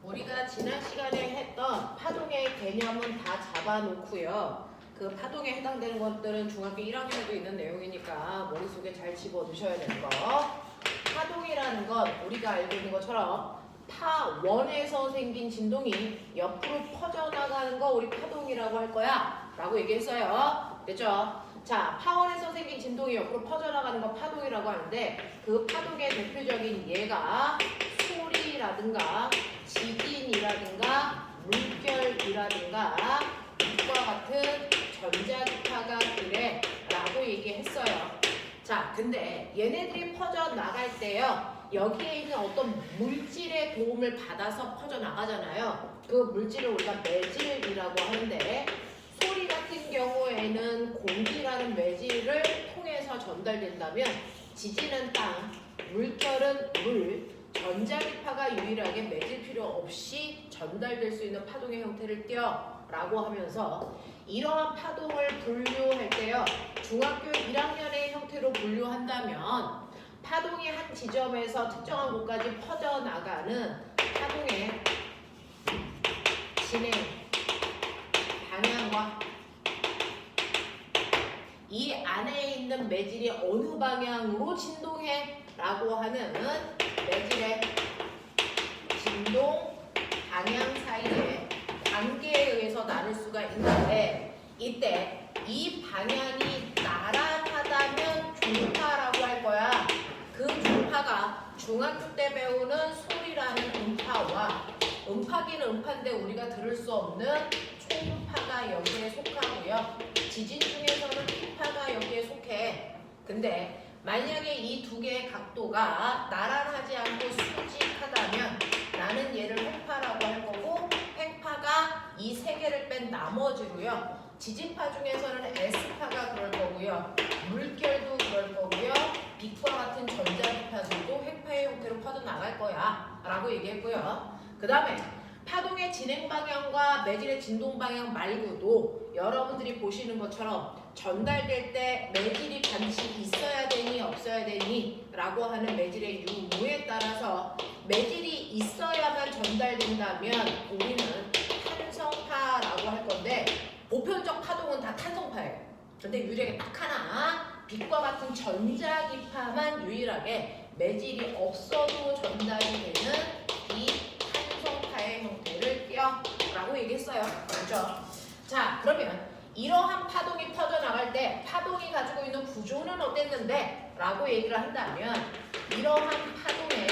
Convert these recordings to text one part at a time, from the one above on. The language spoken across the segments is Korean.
우리가 지난 시간에 했던 파동의 개념은 다 잡아놓고요. 그 파동에 해당되는 것들은 중학교 1학년에도 있는 내용이니까 머릿속에 잘 집어넣으셔야 되는 거. 파동이라는 건 우리가 알고 있는 것처럼 파1에서 생긴 진동이 옆으로 퍼져나가는 거 우리 파동이라고 할 거야 라고 얘기했어요. 됐죠? 자, 파1에서 생긴 진동이 옆으로 퍼져나가는 거 파동이라고 하는데 그 파동의 대표적인 예가 소리라든가 지진이라든가 물결이라든가 빛과 같은 전자기파가 그래 라고 얘기했어요. 자, 근데 얘네들이 퍼져나갈 때요, 여기에 있는 어떤 물질의 도움을 받아서 퍼져나가잖아요. 그 물질을 우리가 매질이라고 하는데, 소리 같은 경우에는 공기라는 매질을 통해서 전달된다면 지진은 땅, 물결은 물, 전자기파가 유일하게 매질 필요 없이 전달될 수 있는 파동의 형태를 띄어라고 하면서 이러한 파동을 분류할 때요, 중학교 1학년의 형태로 분류한다면 파동이 한 지점에서 특정한 곳까지 퍼져나가는 파동의 진행 방향과 이 안에 있는 매질이 어느 방향으로 진동해 라고 하는 매질의 진동 방향 사이의 관계에 의해서 나눌 수가 있는데, 이때 이 방향이 나란하다면 중파라고 할 거야. 그 중파가 중학교 때 배우는 소리라는 음파와, 음파기는 음파인데 우리가 들을 수 없는 초음파가 여기에 속하고요. 지진 중에서는 피파가 여기에 속해. 근데 만약에 이 두 개의 각도가 나란하지 않고 수직하다면 나는 얘를 횡파라고 할 거고, 횡파가 이 세 개를 뺀 나머지로요, 지진파 중에서는 S파가 그럴 거고요, 물결도 그럴 거고요, 빛과 같은 전자기파들도 횡파의 형태로 퍼져나갈 거야 라고 얘기했고요. 그 다음에 파동의 진행 방향과 매질의 진동 방향 말고도 여러분들이 보시는 것처럼 전달될 때 매질이 반드시 있어야 되니 없어야 되니 라고 하는 매질의 유무에 따라서 매질이 있어야만 전달된다면 우리는 탄성파라고 할 건데, 보편적 파동은 다 탄성파예요. 근데 유일하게 딱 하나, 빛과 같은 전자기파만 유일하게 매질이 없어도 전달이 되는 이 탄성파의 형태를 띄어라고 얘기했어요. 그렇죠? 자, 그러면 이러한 파동이 퍼져나갈 때 파동이 가지고 있는 구조는 어땠는데? 라고 얘기를 한다면, 이러한 파동의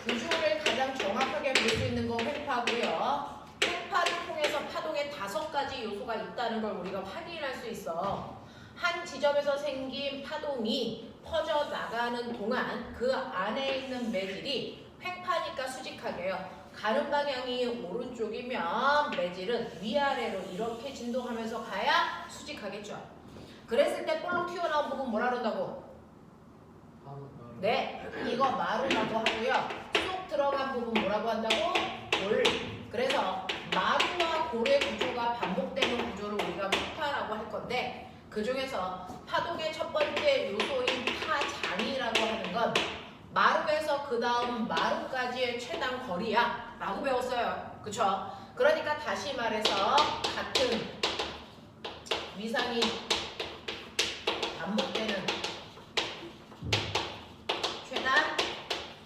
구조를 가장 정확하게 볼 수 있는 건 횡파고요. 횡파를 통해서 파동에 5가지 요소가 있다는 걸 우리가 확인할 수 있어. 한 지점에서 생긴 파동이 퍼져나가는 동안 그 안에 있는 매질이 횡파니까 수직하게요, 가는 방향이 오른쪽이면 매질은 위아래로 이렇게 진동하면서 가야 수직하겠죠. 그랬을 때 볼록 튀어나온 부분 뭐라 그런다고? 네, 이거 마루라고 하고요. 쏙 들어간 부분 뭐라고 한다고? 골. 그래서 마루와 골의 구조가 반복되는 구조를 우리가 파라고 할 건데, 그 중에서 파동의 첫 번째 요소인 파장이라고 하는 건 마루에서 그 다음 마루까지의 최단 거리야 라고 배웠어요. 그쵸? 그러니까 다시 말해서 같은 위상이 반복되는 최단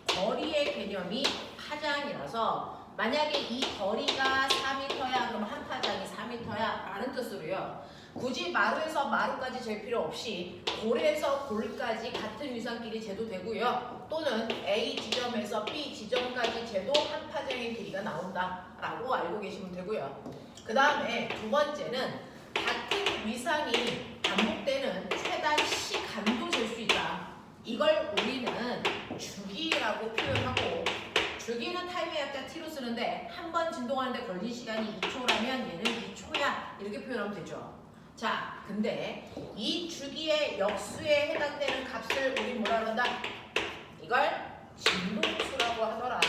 거리의 개념이 파장이라서, 만약에 이 거리가 4m야 그럼 한 파장이 4m야 라는 뜻으로요, 굳이 마루에서 마루까지 잴 필요 없이 골에서 골까지 같은 위상끼리 재도 되고요, 또는 A 지점에서 B 지점까지 재도 한 파장의 길이가 나온다 라고 알고 계시면 되고요. 그 다음에 두 번째는 같은 위상이 반복되는 최단 시간도 잴 수 있다. 이걸 우리는 주기라고 표현하고, 주기는 타임의 약자 t로 쓰는데 한 번 진동하는데 걸린 시간이 2초라면 얘는 2초야 이렇게 표현하면 되죠. 자, 근데 이 주기의 역수에 해당되는 값을 우리 뭐라 그런다? 이걸 진동수라고 하더라.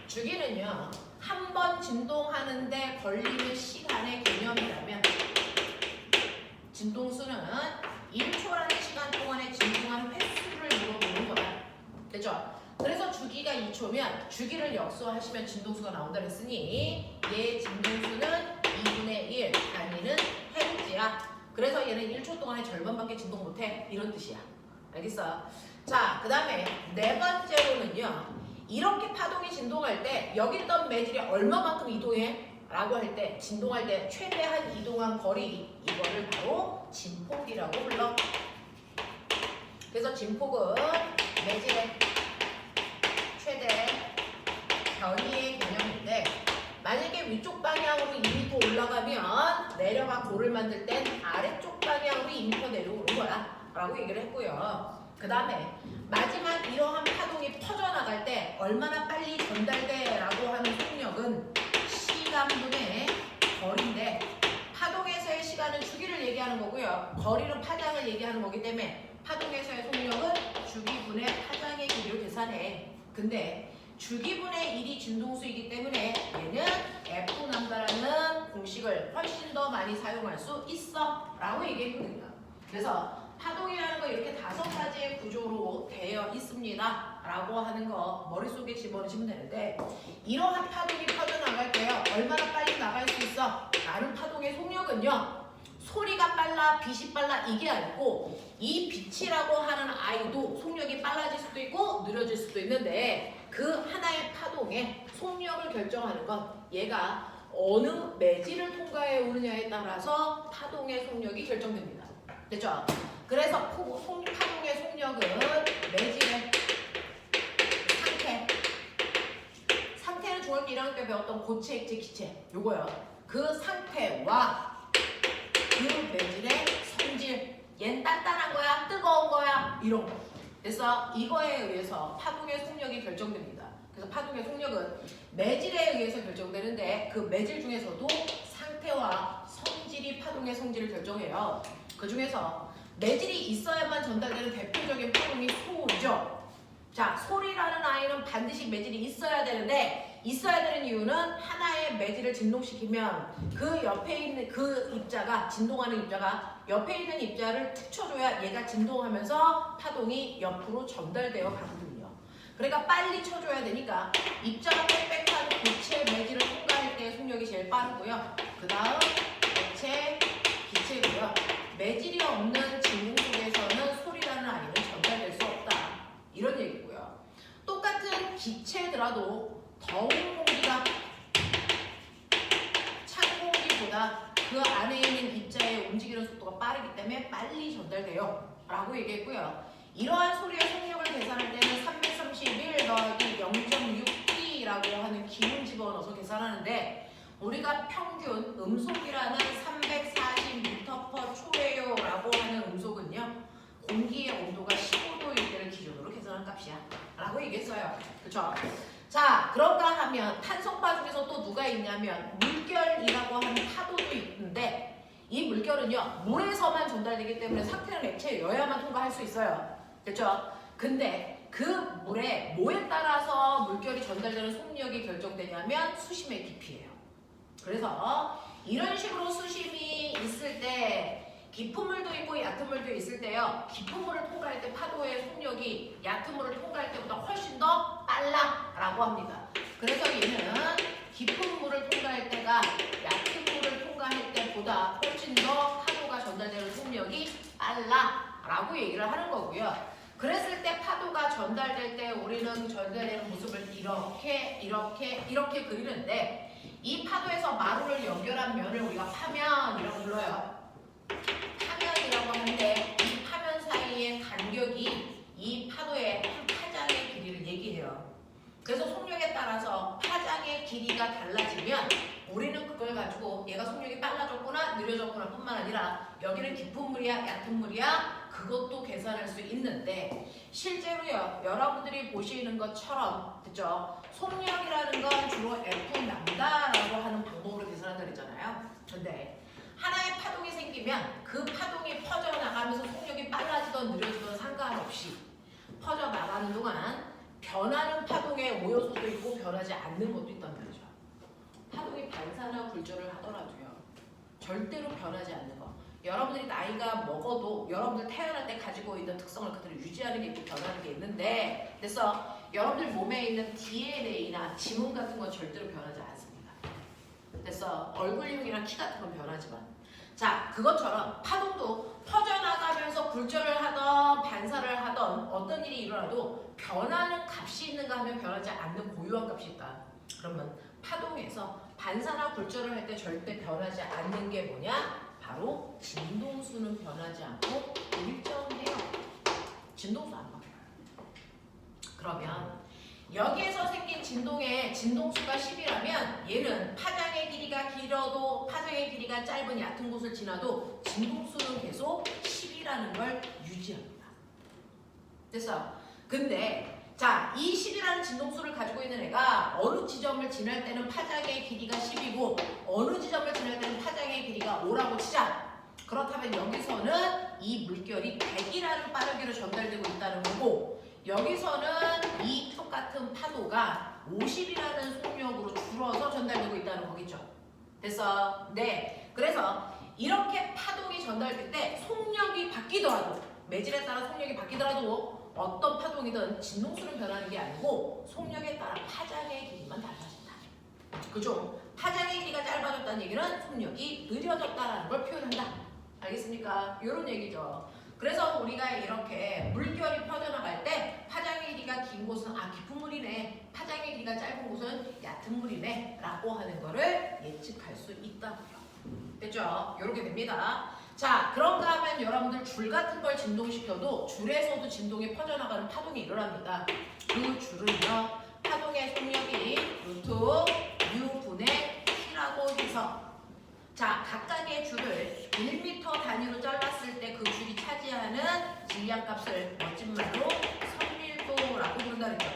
주기는요, 한 번 진동하는데 걸리는 시간의 개념이라면, 진동수는 1초라는 시간 동안에 진동한 횟수를 물어보는 거야. 2초면 주기를 역수하시면 진동수가 나온다 그랬으니 얘 진동수는 2분의 1 단위는 헤르츠야. 그래서 얘는 1초 동안에 절반밖에 진동 못해. 이런 뜻이야. 알겠어? 자, 그 다음에 네 번째로는요. 이렇게 파동이 진동할 때 여기 있던 매질이 얼마만큼 이동해? 라고 할 때 진동할 때 최대한 이동한 거리 이거를 바로 진폭이라고 불러. 그래서 진폭은 매질의 최대 변이의 개념인데 만약에 위쪽 방향으로 2m 올라가면 내려가 골을 만들 땐 아래쪽 방향으로 2m 내려오는 거야 라고 얘기를 했고요. 그 다음에 마지막 이러한 파동이 퍼져나갈 때 얼마나 빨리 전달돼 라고 하는 속력은 시간분의 거리인데 파동에서의 시간은 주기를 얘기하는 거고요. 거리는 파장을 얘기하는 거기 때문에 파동에서의 속력은 주기분의 파장의 길이로 계산해. 근데 주기분의 1이 진동수이기 때문에 얘는 F 남다라는 공식을 훨씬 더 많이 사용할 수 있어 라고 얘기했거든요. 그래서 파동이라는 거 이렇게 5가지의 구조로 되어 있습니다 라고 하는 거 머릿속에 집어넣으시면 되는데 이러한 파동이 퍼져나갈 때요 얼마나 빨리 나갈 수 있어? 라는 파동의 속력은요 소리가 빨라 빛이 빨라 이게 아니고 이 빛이라고 하는 아이도 속력이 빨라질 수도 있고 느려질 수도 있는데 그 하나의 파동의 속력을 결정하는 건 얘가 어느 매질을 통과해 오느냐에 따라서 파동의 속력이 결정됩니다. 됐죠? 그래서 파동의 속력은 매질의 상태는 중학교 1학년 때 배웠던 고체, 액체, 기체 요거요. 그 상태와 그 매질의 성질 얜 단단한 거야? 뜨거운 거야? 이런 거. 그래서 이거에 의해서 파동의 속력이 결정됩니다. 그래서 파동의 속력은 매질에 의해서 결정되는데 그 매질 중에서도 상태와 성질이 파동의 성질을 결정해요. 그 중에서 매질이 있어야만 전달되는 대표적인 파동이 소리죠. 자, 소리라는 아이는 반드시 매질이 있어야 되는데 있어야 되는 이유는 하나의 매질을 진동시키면 그 옆에 있는 그 입자가 진동하는 입자가 옆에 있는 입자를 툭 쳐줘야 얘가 진동하면서 파동이 옆으로 전달되어 가거든요. 그러니까 빨리 쳐줘야 되니까 입자가 빽빽한 고체 매질을 통과할 때 속력이 제일 빠르고요. 그 다음 액체, 기체고요. 매질이 없는 진공 속에서는 소리라는 아이는 전달될 수 없다. 이런 얘기고요. 똑같은 기체더라도 더운 공기가 찬 공기보다 그 안에 있는 입자의 움직이는 속도가 빠르기 때문에 빨리 전달돼요. 라고 얘기했고요. 이러한 소리의 속력을 계산할 때는 331 더하기 0.6T라고 하는 기운 집어넣어서 계산하는데 우리가 평균 음속이라는 340m/초예요 라고 하는 음속은요 공기의 온도가 15도일 때를 기준으로 계산한 값이야 라고 얘기했어요. 그쵸? 자, 그런가 하면 탄성파 중에서 또 누가 있냐면 물결이라고 하는 파도도 있는데 이 물결은요 물에서만 전달되기 때문에 상태는 액체여야만 통과할 수 있어요. 그렇죠? 근데 그 물의 뭐에 따라서 물결이 전달되는 속력이 결정되냐면 수심의 깊이예요. 그래서 이런 식으로 수심이 있을 때 깊은 물도 있고 얕은 물도 있을 때요. 깊은 물을 통과할 때 파도의 속력이 얕은 물을 통과할 때보다 훨씬 더 빨라라고 합니다. 그래서 얘는 깊은 물을 통과할 때가 얕은 물을 통과할 때보다 훨씬 더 파도가 전달되는 속력이 빨라라고 얘기를 하는 거고요. 그랬을 때 파도가 전달될 때 우리는 전달되는 모습을 이렇게 그리는데 이 파도에서 마루를 연결한 면을 우리가 파면이라고 불러요. 파면이라고 하는데 이 파면 사이의 간격이 이 파도의 파장의 길이를 얘기해요. 그래서 속력에 따라서 파장의 길이가 달라지면 우리는 그걸 가지고 얘가 속력이 빨라졌구나 느려졌구나 뿐만 아니라 여기는 깊은 물이야 얕은 물이야 그것도 계산할 수 있는데 실제로요 여러분들이 보시는 것처럼 그죠? 속력이라는 건 주로 F 람다라고 하는 방법으로 계산한다 그랬잖아요. 근데 하나의 파동이 생기면 그 파동이 퍼져나가면서 속력이 빨라지던 느려지던 상관없이 퍼져나가는 동안 변하는 파동의 오요소도 있고 변하지 않는 것도 있단 말이죠. 파동이 반사나 굴절을 하더라도요. 절대로 변하지 않는 거. 여러분들이 나이가 먹어도 여러분들 태어날 때 가지고 있는 특성을 그대로 유지하는 게 있고 변하는 게 있는데 그래서 여러분들 몸에 있는 DNA나 지문 같은 건 절대로 변하지 않습니다. 그래서 얼굴형이나 키 같은 건 변하지만 자 그것처럼 파동도 퍼져나가면서 굴절을 하던 반사를 하던 어떤 일이 일어나도 변하는 값이 있는가 하면 변하지 않는 고유한 값이 있다. 그러면 파동에서 반사나 굴절을 할 때 절대 변하지 않는 게 뭐냐? 바로 진동수는 변하지 않고 일정해요. 진동수 안 바뀌어요. 그러면 여기에서 생긴 진동의 진동수가 10이라면 얘는 파장의 길이가 길어도 파장의 길이가 짧은 얕은 곳을 지나도 진동수는 계속 10이라는 걸 유지합니다. 됐어? 근데 자, 이 10이라는 진동수를 가지고 있는 애가 어느 지점을 지날 때는 파장의 길이가 10이고 어느 지점을 지날 때는 파장의 길이가 5라고 치자. 그렇다면 여기서는 이 물결이 100이라는 빠르기로 전달되고 있다는 거고 여기서는 이 똑같은 파도가 50이라는 속력으로 줄어서 전달되고 있다는 거겠죠. 됐어? 네. 그래서 이렇게 파동이 전달될 때 속력이 바뀌더라도 매질에 따라 속력이 바뀌더라도 어떤 파동이든 진동수는 변하는 게 아니고 속력에 따라 파장의 길이만 달라진다. 그죠? 파장의 길이가 짧아졌다는 얘기는 속력이 느려졌다는 걸 표현한다. 알겠습니까? 이런 얘기죠. 그래서 우리가 이렇게 물결이 퍼져나갈 때 파장의 길이가 긴 곳은 깊은 물이네, 파장의 길이가 짧은 곳은 얕은 물이네 라고 하는 거를 예측할 수 있다고요. 됐죠? 이렇게 됩니다. 자, 그런가 하면 여러분들 줄 같은 걸 진동시켜도 줄에서도 진동이 퍼져나가는 파동이 일어납니다. 그 줄은요, 파동의 속력이 루트 U분의 T라고 해서 자, 각각의 줄을 1m 단위로 잘랐을 때 그 줄이 차지하는 질량값을 멋진 말로 선밀도라고 부른다는 거죠.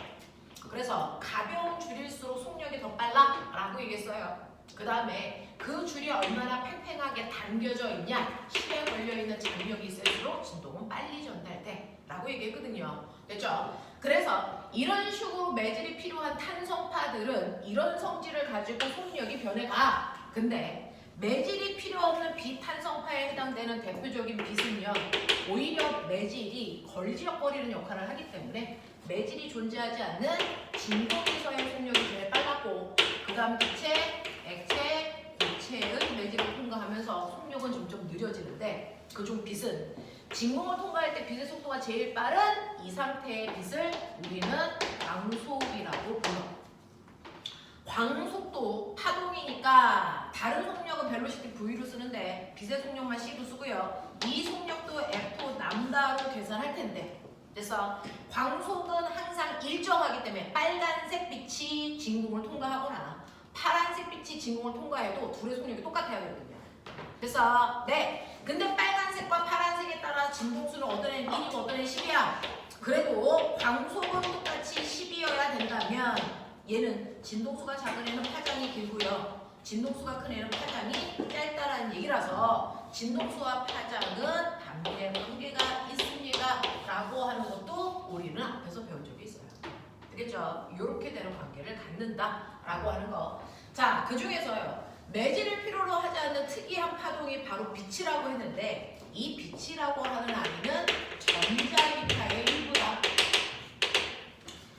그래서 가벼운 줄일수록 속력이 더 빨라 라고 얘기했어요. 그 다음에 그 줄이 얼마나 팽팽하게 당겨져 있냐, 실에 걸려있는 장력이 있을수록 진동은 빨리 전달돼 라고 얘기했거든요. 됐죠? 그래서 이런 식으로 매질이 필요한 탄성파들은 이런 성질을 가지고 속력이 변해가. 근데 매질이 필요 없는 비탄성파에 해당되는 대표적인 빛은요, 오히려 매질이 걸지럭거리는 역할을 하기 때문에 매질이 존재하지 않는 진동에서의 속력이 제일 빨랐고 그 다음 기체, 액체, 고체의 매질을 통과하면서 속력은 점점 느려지는데 그중 빛은 진공을 통과할 때 빛의 속도가 제일 빠른 이 상태의 빛을 우리는 광속이라고 불러. 광속도 파동이니까 다른 속력은 벨로시티 V로 쓰는데 빛의 속력만 C로 쓰고요. 이 속력도 F 남다로 계산할 텐데 그래서 광속은 항상 일정하기 때문에 빨간색 빛이 진공을 통과하거나 파란색 빛이 진공을 통과해도 둘의 속력이 똑같아야 되거든요. 그래서 네, 근데 빨간색과 파란색에 따라 진동수는 어떤 애는 1이고 어떤 애는 10이야. 그래도 광속은 똑같이 10이어야 된다면 얘는 진동수가 작은 애는 파장이 길고요. 진동수가 큰 애는 파장이 짧다라는 얘기라서 진동수와 파장은 반비례 관계가 있습니다 라고 하는 것도 우리는 앞에서 배운 적이 있어요. 되겠죠? 이렇게 되는 관계를 갖는다 라고 하는 거. 자, 그 중에서요, 매질을 필요로 하지 않는 특이한 파동이 바로 빛이라고 했는데 이 빛이라고 하는 아이는 전자기파의 일부다.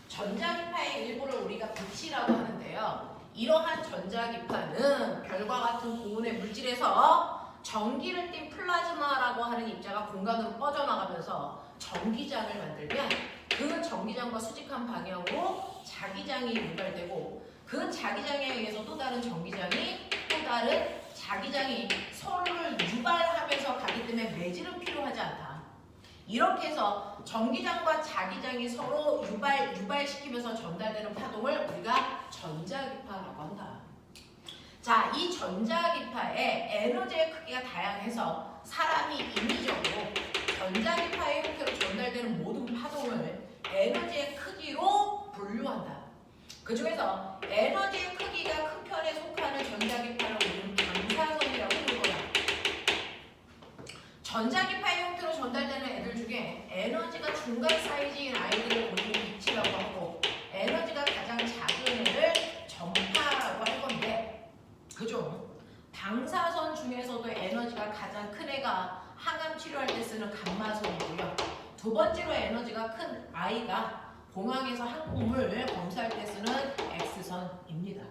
전자기파의 일부를 우리가 빛이라고 하는데요. 이러한 전자기파는 별과 같은 고온의 물질에서 전기를 띤 플라즈마라고 하는 입자가 공간으로 뻗어나가면서 전기장을 만들면 그 전기장과 수직한 방향으로 자기장이 유발되고 그 자기장에 의해서 또 다른 전기장이 또 다른 자기장이 서로를 유발하면서 가기 때문에 매질은 필요하지 않다. 이렇게 해서 전기장과 자기장이 서로 유발시키면서 전달되는 파동을 우리가 전자기파라고 한다. 자, 이 전자기파의 에너지의 크기가 다양해서 사람이 인위적으로 전자기파의 형태로 전달되는 모든 파동을 에너지의 크기로 분류한다. 그 중에서 에너지의 크기가 큰 편에 속하는 전자기파를 우리는 방사선이라고 부를 거야. 전자기파의 형태로 전달되는 애들 중에 에너지가 중간 사이즈인 아이들을 우리는 빛이라고 하고 에너지가 가장 작은 애를 전파라고 할 건데 그죠? 방사선 중에서도 에너지가 가장 큰 애가 항암 치료할 때 쓰는 감마선이고요. 두 번째로 에너지가 큰 아이가 공항에서 항공물 검사할 때 쓰는 X선입니다.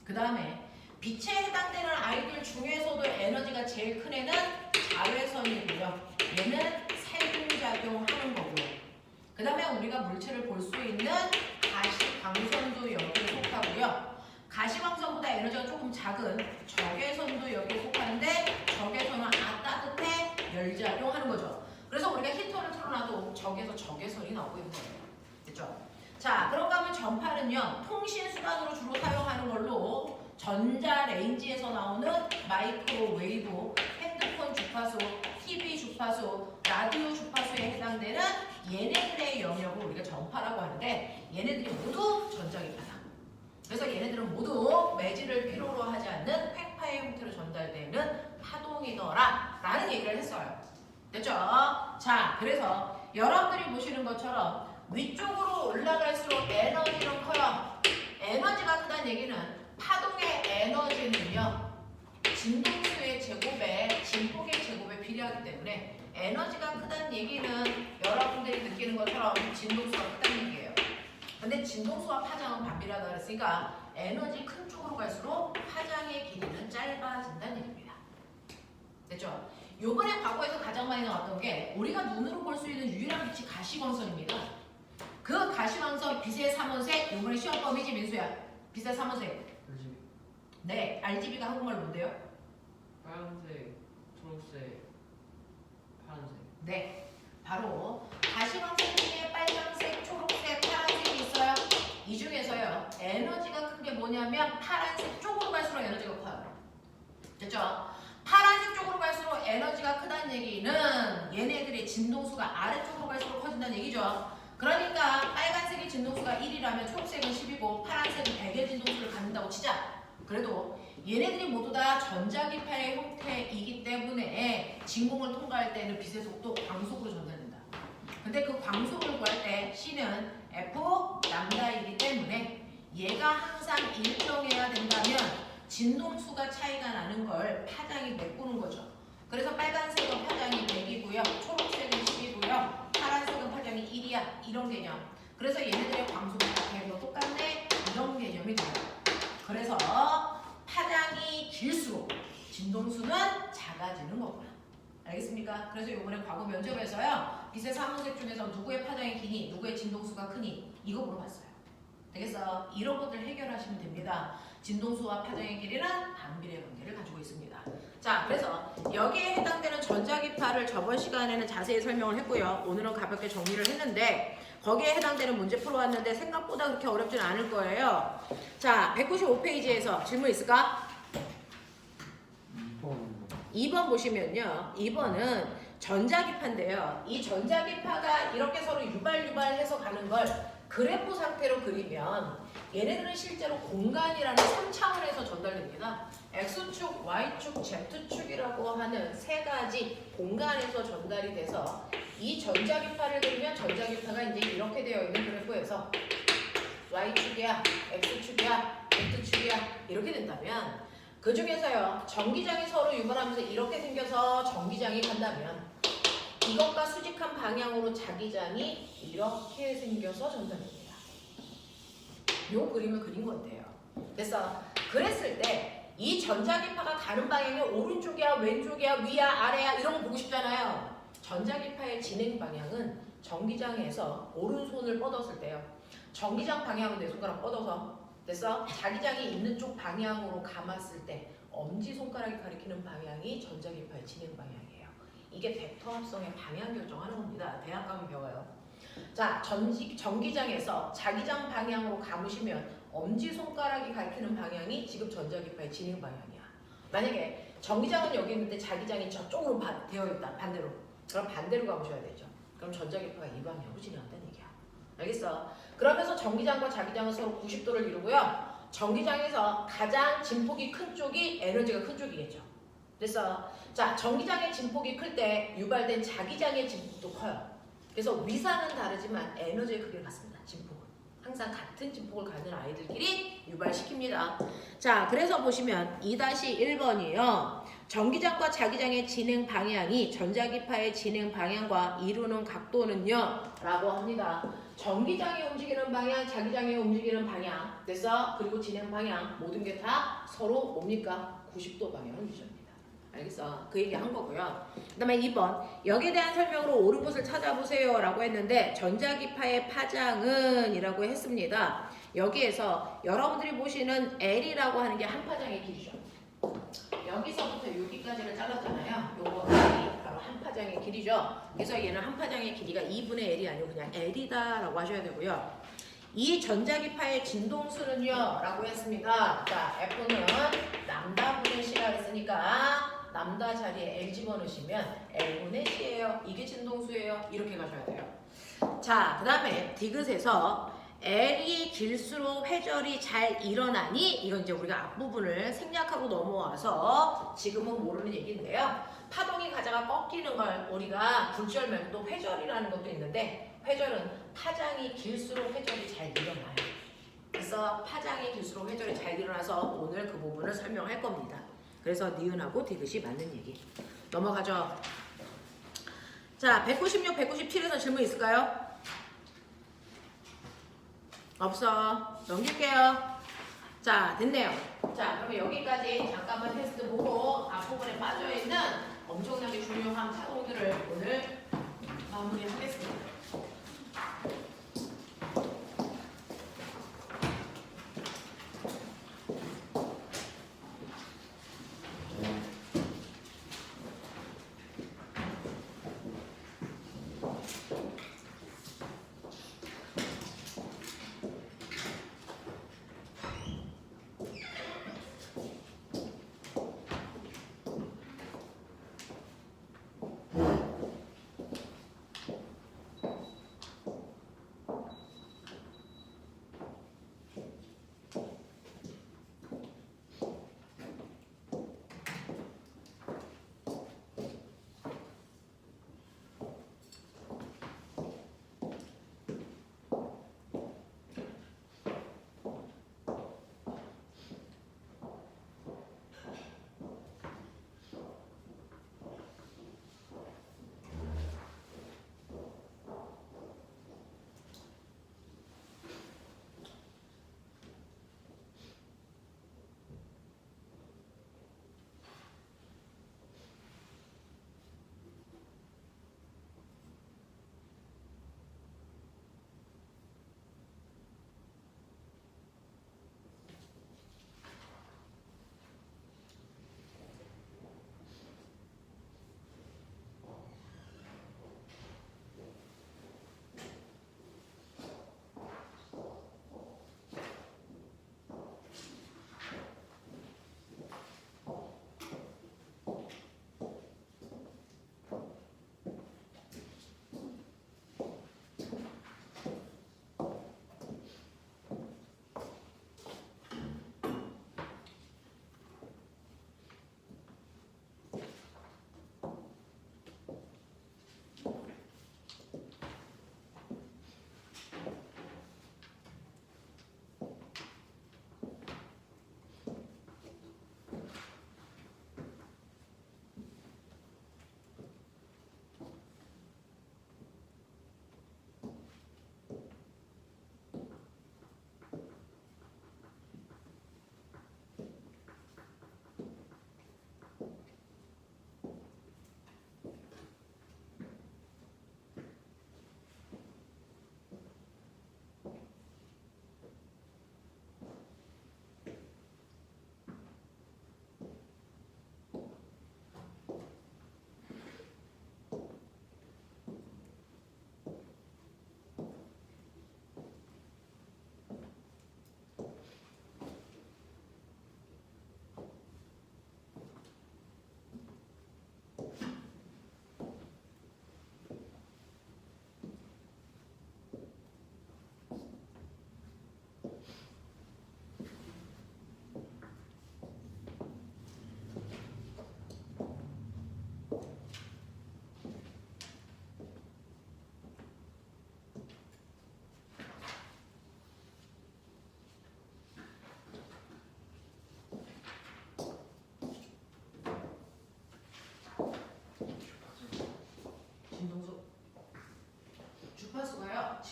그 다음에 빛에 해당되는 아이들 중에서도 에너지가 제일 큰 애는 자외선이고요. 얘는 살균작용하는 거고요. 그 다음에 우리가 물체를 볼 수 있는 가시광선도 여기에 속하고요. 가시광선보다 에너지가 조금 작은 적외선도 여기에 속하는데 적외선은 따뜻해 열작용하는 거죠. 그래서 우리가 히터를 틀어놔도 적에서 적외선이 나오고 있는 거예요. 됐죠? 자, 그런가 하면 전파는요. 통신수단으로 주로 사용하는 걸로 전자레인지에서 나오는 마이크로웨이브, 핸드폰 주파수, TV 주파수, 라디오 주파수에 해당되는 얘네들의 영역을 우리가 전파라고 하는데 얘네들이 모두 전자기파다. 그래서 얘네들은 모두 매질을 필요로 하지 않는 팽파의 형태로 전달되는 파동이더라 라는 얘기를 했어요. 됐죠? 자, 그래서 여러분들이 보시는 것처럼 위쪽으로 올라갈수록 에너지는 커요. 에너지가 크다는 얘기는 파동의 에너지는요. 진동수의 제곱에 진폭의 제곱에 비례하기 때문에 에너지가 크다는 얘기는 여러분들이 느끼는 것처럼 진동수가 크다는 얘기예요. 근데 진동수와 파장은 반비례하다 그랬으니까 에너지 큰 쪽으로 갈수록 파장의 길이는 짧아진다는 얘기입니다. 됐죠? 요번에 과거에서 가장 많이 나왔던 게 우리가 눈으로 볼 수 있는 유일한 빛이 가시광선입니다. 그 가시광선 빛의 삼원색 요번에 시험 범위지 민수야. 빛의 삼원색. 네, RGB가 한국말 뭔데요? 빨간색, 초록색, 파란색. 네, 바로 가시광선 중에 빨간색, 초록색, 파란색이 있어요. 이 중에서요 에너지가 큰 게 뭐냐면 파란색 쪽으로 갈수록 에너지가 커요. 됐죠? 파란색 쪽으로 갈수록 에너지가 크다는 얘기는 얘네들의 진동수가 아래쪽으로 갈수록 커진다는 얘기죠. 그러니까 빨간색의 진동수가 1이라면 초록색은 10이고 파란색은 100의 진동수를 갖는다고 치자. 그래도 얘네들이 모두 다 전자기파의 형태이기 때문에 진공을 통과할 때는 빛의 속도 광속으로 전달된다. 근데 그 광속을 구할 때 C는 F 람다이기 때문에 얘가 항상 일정해야 된다면 진동수가 차이가 나는 걸 파장이 메꾸는 거죠. 그래서 빨간색은 파장이 100이고요. 초록색은 10이고요. 파란색은 파장이 1이야. 이런 개념. 그래서 얘네들의 광속이 다 100도 똑같네. 이런 개념이 돼요. 그래서 파장이 길수록 진동수는 작아지는 거구나. 알겠습니까? 그래서 이번에 과거 면접에서요. 빛의 삼원색 중에서 누구의 파장이 기니, 누구의 진동수가 크니 이거 물어봤어요. 되겠어? 이런 것들 해결하시면 됩니다. 진동수와 파장의 길이는 반비례 관계를 가지고 있습니다. 자, 그래서 여기에 해당되는 전자기파를 저번 시간에는 자세히 설명을 했고요. 오늘은 가볍게 정리를 했는데 거기에 해당되는 문제 풀어왔는데 생각보다 그렇게 어렵지는 않을 거예요. 자, 195페이지에서 질문 있을까? 2번 보시면요. 2번은 전자기파인데요. 이 전자기파가 이렇게 서로 유발해서 가는 걸 그래프 상태로 그리면 얘네들은 실제로 공간이라는 3차원에서 전달됩니다. X축, Y축, Z축이라고 하는 세 가지 공간에서 전달이 돼서 이 전자기파를 그리면 전자기파가 이제 이렇게 되어 있는 그래프에서 Y축이야, X축이야, Z축이야 이렇게 된다면 그 중에서요 전기장이 서로 유발하면서 이렇게 생겨서 전기장이 간다면 이것과 수직한 방향으로 자기장이 이렇게 생겨서 전달됩니다. 요 그림을 그린 건데요. 그래서 그랬을 때 이 전자기파가 가는 방향이 오른쪽이야 왼쪽이야 위야 아래야 이런 거 보고 싶잖아요. 전자기파의 진행 방향은 전기장에서 오른손을 뻗었을 때요. 전기장 방향으로 내 손가락 뻗어서 됐어? 자기장이 있는 쪽 방향으로 감았을 때 엄지손가락이 가리키는 방향이 전자기파의 진행 방향이에요. 이게 벡터 합성의 방향 결정하는 겁니다. 대학 가면 배워요. 자, 전기장에서 자기장 방향으로 감으시면 엄지손가락이 가리키는 방향이 지금 전자기파의 진행 방향이야. 만약에 전기장은 여기 있는데 자기장이 저쪽으로 되어 있다. 반대로. 그럼 반대로 감으셔야 되죠. 그럼 전자기파가 이 방향으로 진행한다는 얘기야. 알겠어? 그러면서 전기장과 자기장은 서로 90도를 이루고요. 전기장에서 가장 진폭이 큰 쪽이 에너지가 큰 쪽이겠죠. 됐어? 자, 전기장의 진폭이 클 때 유발된 자기장의 진폭도 커요. 그래서 위상은 다르지만 에너지의 크기는 같습니다. 진폭은. 항상 같은 진폭을 가진 아이들끼리 유발시킵니다. 자, 그래서 보시면 2-1번이요. 전기장과 자기장의 진행 방향이 전자기파의 진행 방향과 이루는 각도는요 라고 합니다. 전기장이 움직이는 방향, 자기장이 움직이는 방향 됐어? 그리고 진행 방향 모든 게 다 서로 뭡니까? 90도 방향을 유지합니다. 알겠어? 그 얘기 한 거고요. 그 다음에 2번 여기에 대한 설명으로 옳은 것을 찾아보세요 라고 했는데 전자기파의 파장은 이라고 했습니다. 여기에서 여러분들이 보시는 L이라고 하는 게 한 파장의 길이죠. 여기서부터 여기까지를 잘랐잖아요. 요거 L이 바로 한 파장의 길이죠. 그래서 얘는 한 파장의 길이가 2분의 L이 아니고 그냥 L이다 라고 하셔야 되고요. 이 전자기파의 진동수는요 라고 했습니다. 자, F는 람다분의 C라 했으니까 람다 자리에 L 집어넣으시면 L분의 C예요. 이게 진동수예요. 이렇게 가셔야 돼요. 자, 그 다음에 디귿에서 L이 길수록 회절이 잘 일어나니 이건 이제 우리가 앞부분을 생략하고 넘어와서 지금은 모르는 얘기인데요. 파동이 가다가 꺾이는 걸 우리가 굴절 말고 또 회절이라는 것도 있는데 회절은 파장이 길수록 회절이 잘 일어나요. 그래서 파장이 길수록 회절이 잘 일어나서 오늘 그 부분을 설명할 겁니다. 그래서 니은하고 디귿이 맞는 얘기. 넘어가죠. 자, 196, 197에서 질문 있을까요? 없어. 넘길게요. 자, 됐네요. 자, 그러면 여기까지 잠깐만 테스트 보고 앞부분에 빠져있는 엄청나게 중요한 파동들을 오늘 마무리하겠습니다.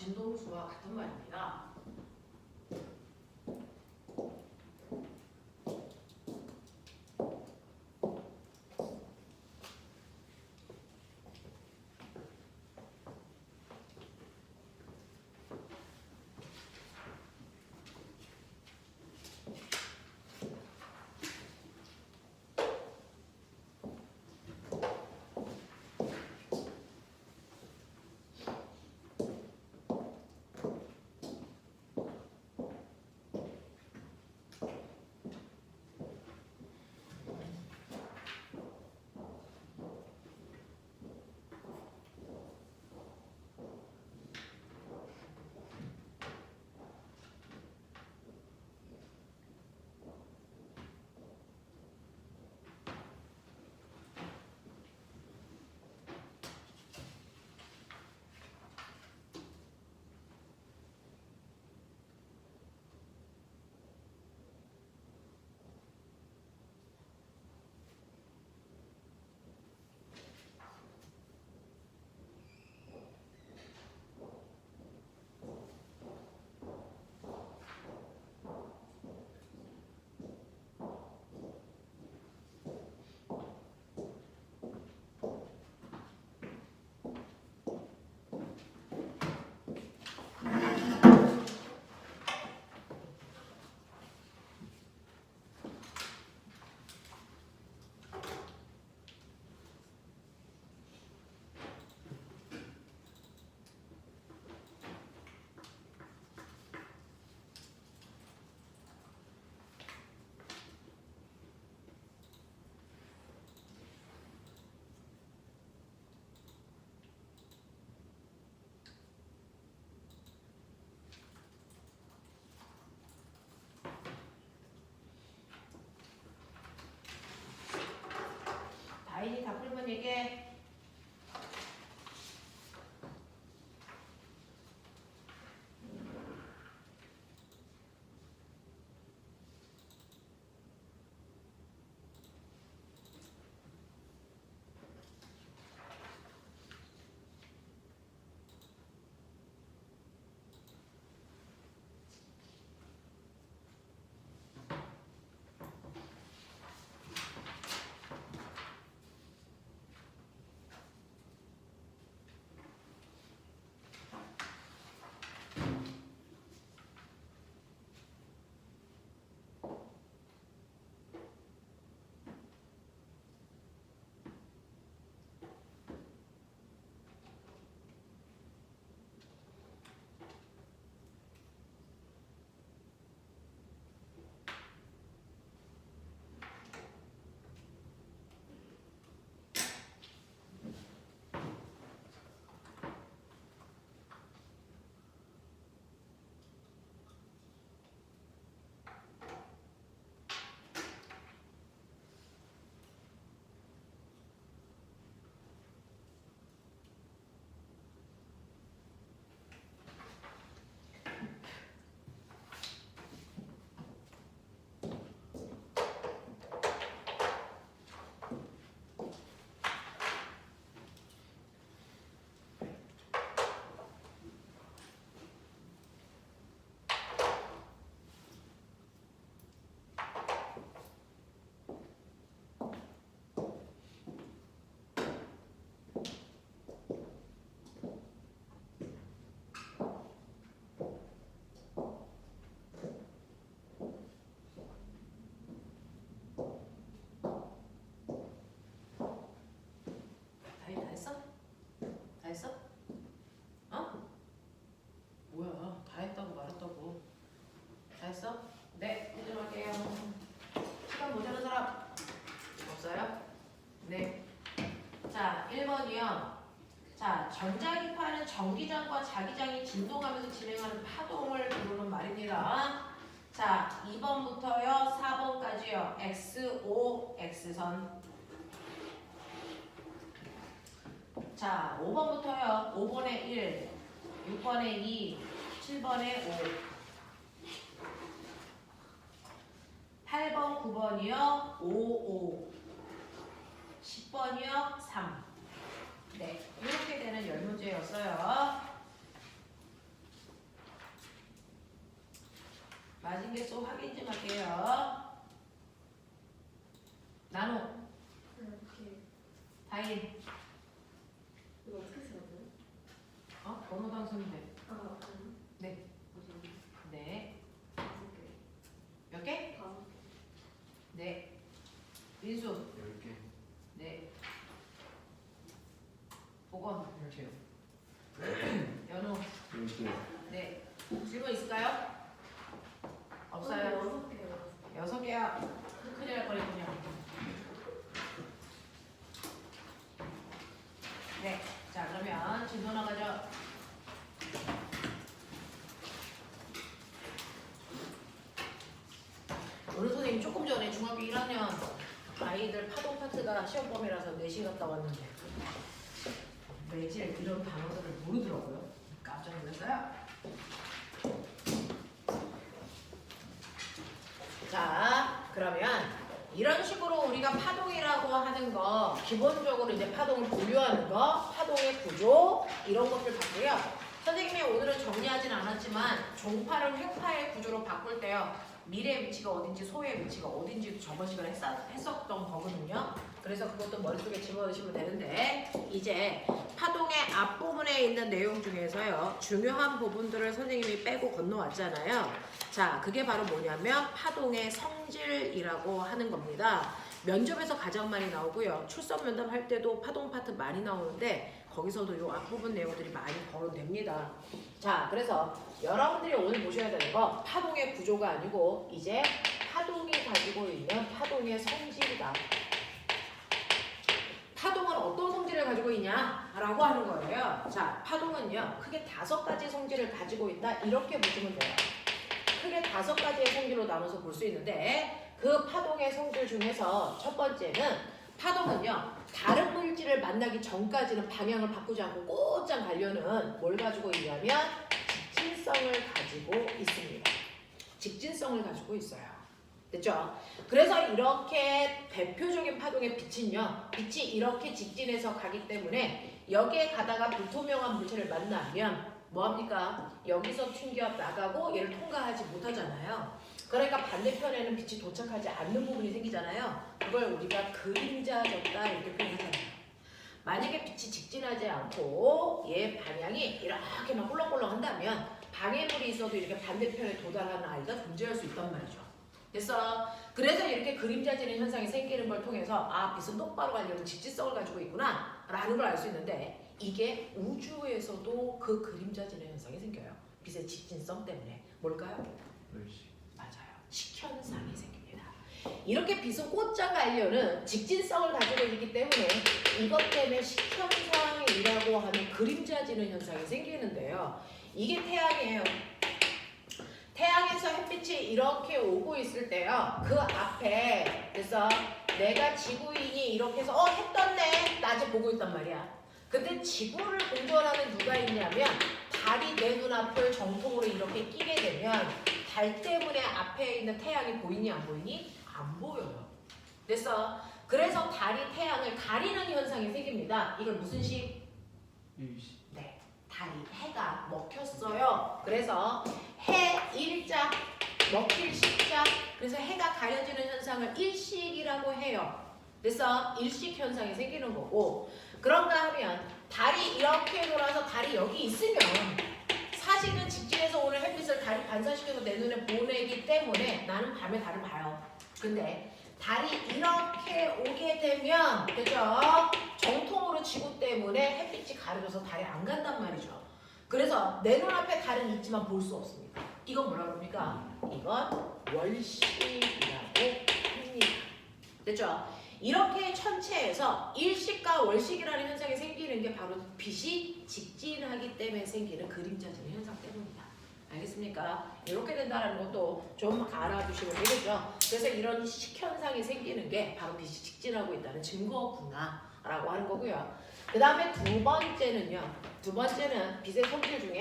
진동수와 같은 말입니다. 다인이 다 풀면 얘기해. 다인 다 했어? 다 했어? 어? 뭐야? 다 했다고 말했다고. 다 했어? 네, 이제 할게요. 시간 모자란 사람 없어요? 네. 자, 1번이요. 자, 전자기파는 전기장과 자기장이 진동하면서 진행하는 파동을 부르는 말입니다. 자, 2번부터요, 4번까지요. XO, X선. 자, 5번부터요. 5번에 1, 6번에 2, 7번에 5. 8번, 9번이요. 5, 5. 10번이요. 3. 네, 이렇게 되는 10문제였어요. 가진 개수 확인 좀 할게요. 나노, 이렇게 다인, 이거 어떻게 써야 돼요? 번호 당첨돼. 아니 네. 뭐지? 네. 5개 몇 개? 5개 네. 민수, 10개. 네. 보건, 연우, 10개. 네. 질문 있을까요? 없어요. 6개요 6개야. 큰일 날 뻔했군요. 네. 자, 그러면 진도 나가죠. 오늘 선생님 조금 전에 중학교 1학년 아이들 파동 파트가 시험 범위라서 4시 갔다 왔는데 매질 이런 단어들을 모르더라고요. 깜짝 놀랐어요. 자, 그러면 이런 식으로 우리가 파동이라고 하는 거 기본적으로 이제 파동을 분류하는 거, 파동의 구조 이런 것들 봤고요. 선생님이 오늘은 정리하진 않았지만 종파를 횡파의 구조로 바꿀 때요. 미래의 위치가 어딘지 소의 위치가 어딘지 저번 시간에 했었던 거거든요. 그래서 그것도 머릿속에 집어넣으시면 되는데 이제 파동의 앞부분에 있는 내용 중에서요. 중요한 부분들을 선생님이 빼고 건너왔잖아요. 자, 그게 바로 뭐냐면 파동의 성질이라고 하는 겁니다. 면접에서 가장 많이 나오고요. 출석 면담할 때도 파동 파트 많이 나오는데 거기서도 이 앞부분 내용들이 많이 거론됩니다. 자, 그래서 여러분들이 오늘 보셔야 되는 거 파동의 구조가 아니고 이제 파동이 가지고 있는 파동의 성질이다. 파동은 어떤 성질을 가지고 있냐라고 하는 거예요. 자, 파동은요 크게 5가지 성질을 가지고 있다 이렇게 보시면 돼요. 크게 5가지의 성질로 나눠서 볼 수 있는데 그 파동의 성질 중에서 첫 번째는 파동은요 다른 물질을 만나기 전까지는 방향을 바꾸지 않고 곧장 가려는 뭘 가지고 있냐면 직진성을 가지고 있습니다. 직진성을 가지고 있어요. 됐죠? 그래서 이렇게 대표적인 파동의 빛은요 빛이 이렇게 직진해서 가기 때문에 여기에 가다가 불투명한 물체를 만나면 뭐합니까? 여기서 튕겨 나가고 얘를 통과하지 못하잖아요. 그러니까 반대편에는 빛이 도착하지 않는 부분이 생기잖아요. 그걸 우리가 그림자졌다 이렇게 표현하잖아요. 만약에 빛이 직진하지 않고 얘 방향이 이렇게 막 꿀렁꿀렁 한다면 방해물이 있어도 이렇게 반대편에 도달하는 아이가 존재할 수 있단 말이죠. 됐어? 그래서 이렇게 그림자지는 현상이 생기는 걸 통해서 아 빛은 똑바로 가려면 직진성을 가지고 있구나 라는 걸 알 수 있는데 이게 우주에서도 그 그림자지는 현상이 생겨요. 빛의 직진성 때문에. 뭘까요? 맞아요. 식현상이 생깁니다. 이렇게 빛은 곧장 가려는 직진성을 가지고 있기 때문에 이것 때문에 식현상이라고 하는 그림자지는 현상이 생기는데요. 이게 태양이에요. 태양에서 햇빛이 이렇게 오고 있을 때요. 그 앞에 그래서 내가 지구인이 이렇게 해서 해 떴네. 낮에 보고 있단 말이야. 근데 지구를 공전하는 누가 있냐면 달이 내 눈앞을 정통으로 이렇게 끼게 되면 달 때문에 앞에 있는 태양이 보이니 안 보이니? 안 보여요. 됐어? 그래서 달이 태양을 가리는 현상이 생깁니다. 이걸 무슨 식? 일시. 네. 달이 해가 먹혔어요. 그래서 해 일자 먹힐 식자 그래서 해가 가려지는 현상을 일식이라고 해요. 그래서 일식 현상이 생기는 거고 그런가 하면 달이 이렇게 돌아서 달이 여기 있으면 사실은 직진해서 오는 햇빛을 달이 반사시켜서 내 눈에 보내기 때문에 나는 밤에 달을 봐요. 근데 달이 이렇게 오게 되면 그죠? 정통으로 지구 때문에 햇빛이 가려져서 달이 안 간단 말이죠. 그래서 내 눈앞에 달은 있지만 볼 수 없습니다. 이건 뭐라 그럽니까? 이건 월식이라고 합니다. 됐죠? 이렇게 천체에서 일식과 월식이라는 현상이 생기는 게 바로 빛이 직진하기 때문에 생기는 그림자지는 현상 때문입니다. 알겠습니까? 이렇게 된다는 것도 좀 알아두시면 되겠죠. 그래서 이런 식현상이 생기는 게 바로 빛이 직진하고 있다는 증거구나 라고 하는 거고요. 그 다음에 두 번째는요. 두 번째는 빛의 성질 중에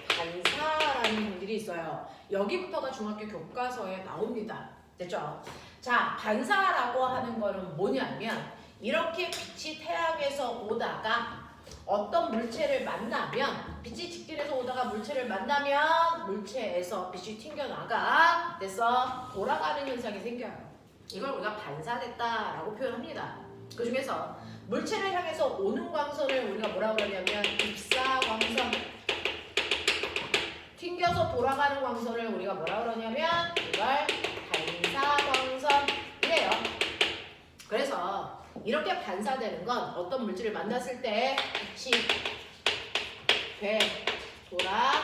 반사라는 성질이 있어요. 여기부터가 중학교 교과서에 나옵니다. 됐죠? 자, 반사라고 하는 거는 뭐냐면 이렇게 빛이 태양에서 오다가 어떤 물체를 만나면 빛이 직진해서 오다가 물체를 만나면 물체에서 빛이 튕겨나가 돼서 돌아가는 현상이 생겨요. 이걸 우리가 반사됐다라고 표현합니다. 그 중에서 물체를 향해서 오는 광선을 우리가 뭐라고 그러냐면 입사광선, 튕겨서 돌아가는 광선을 우리가 뭐라고 그러냐면 이걸 반사광선이래요. 그래서 이렇게 반사되는 건 어떤 물질을 만났을 때 빛이 되돌아가는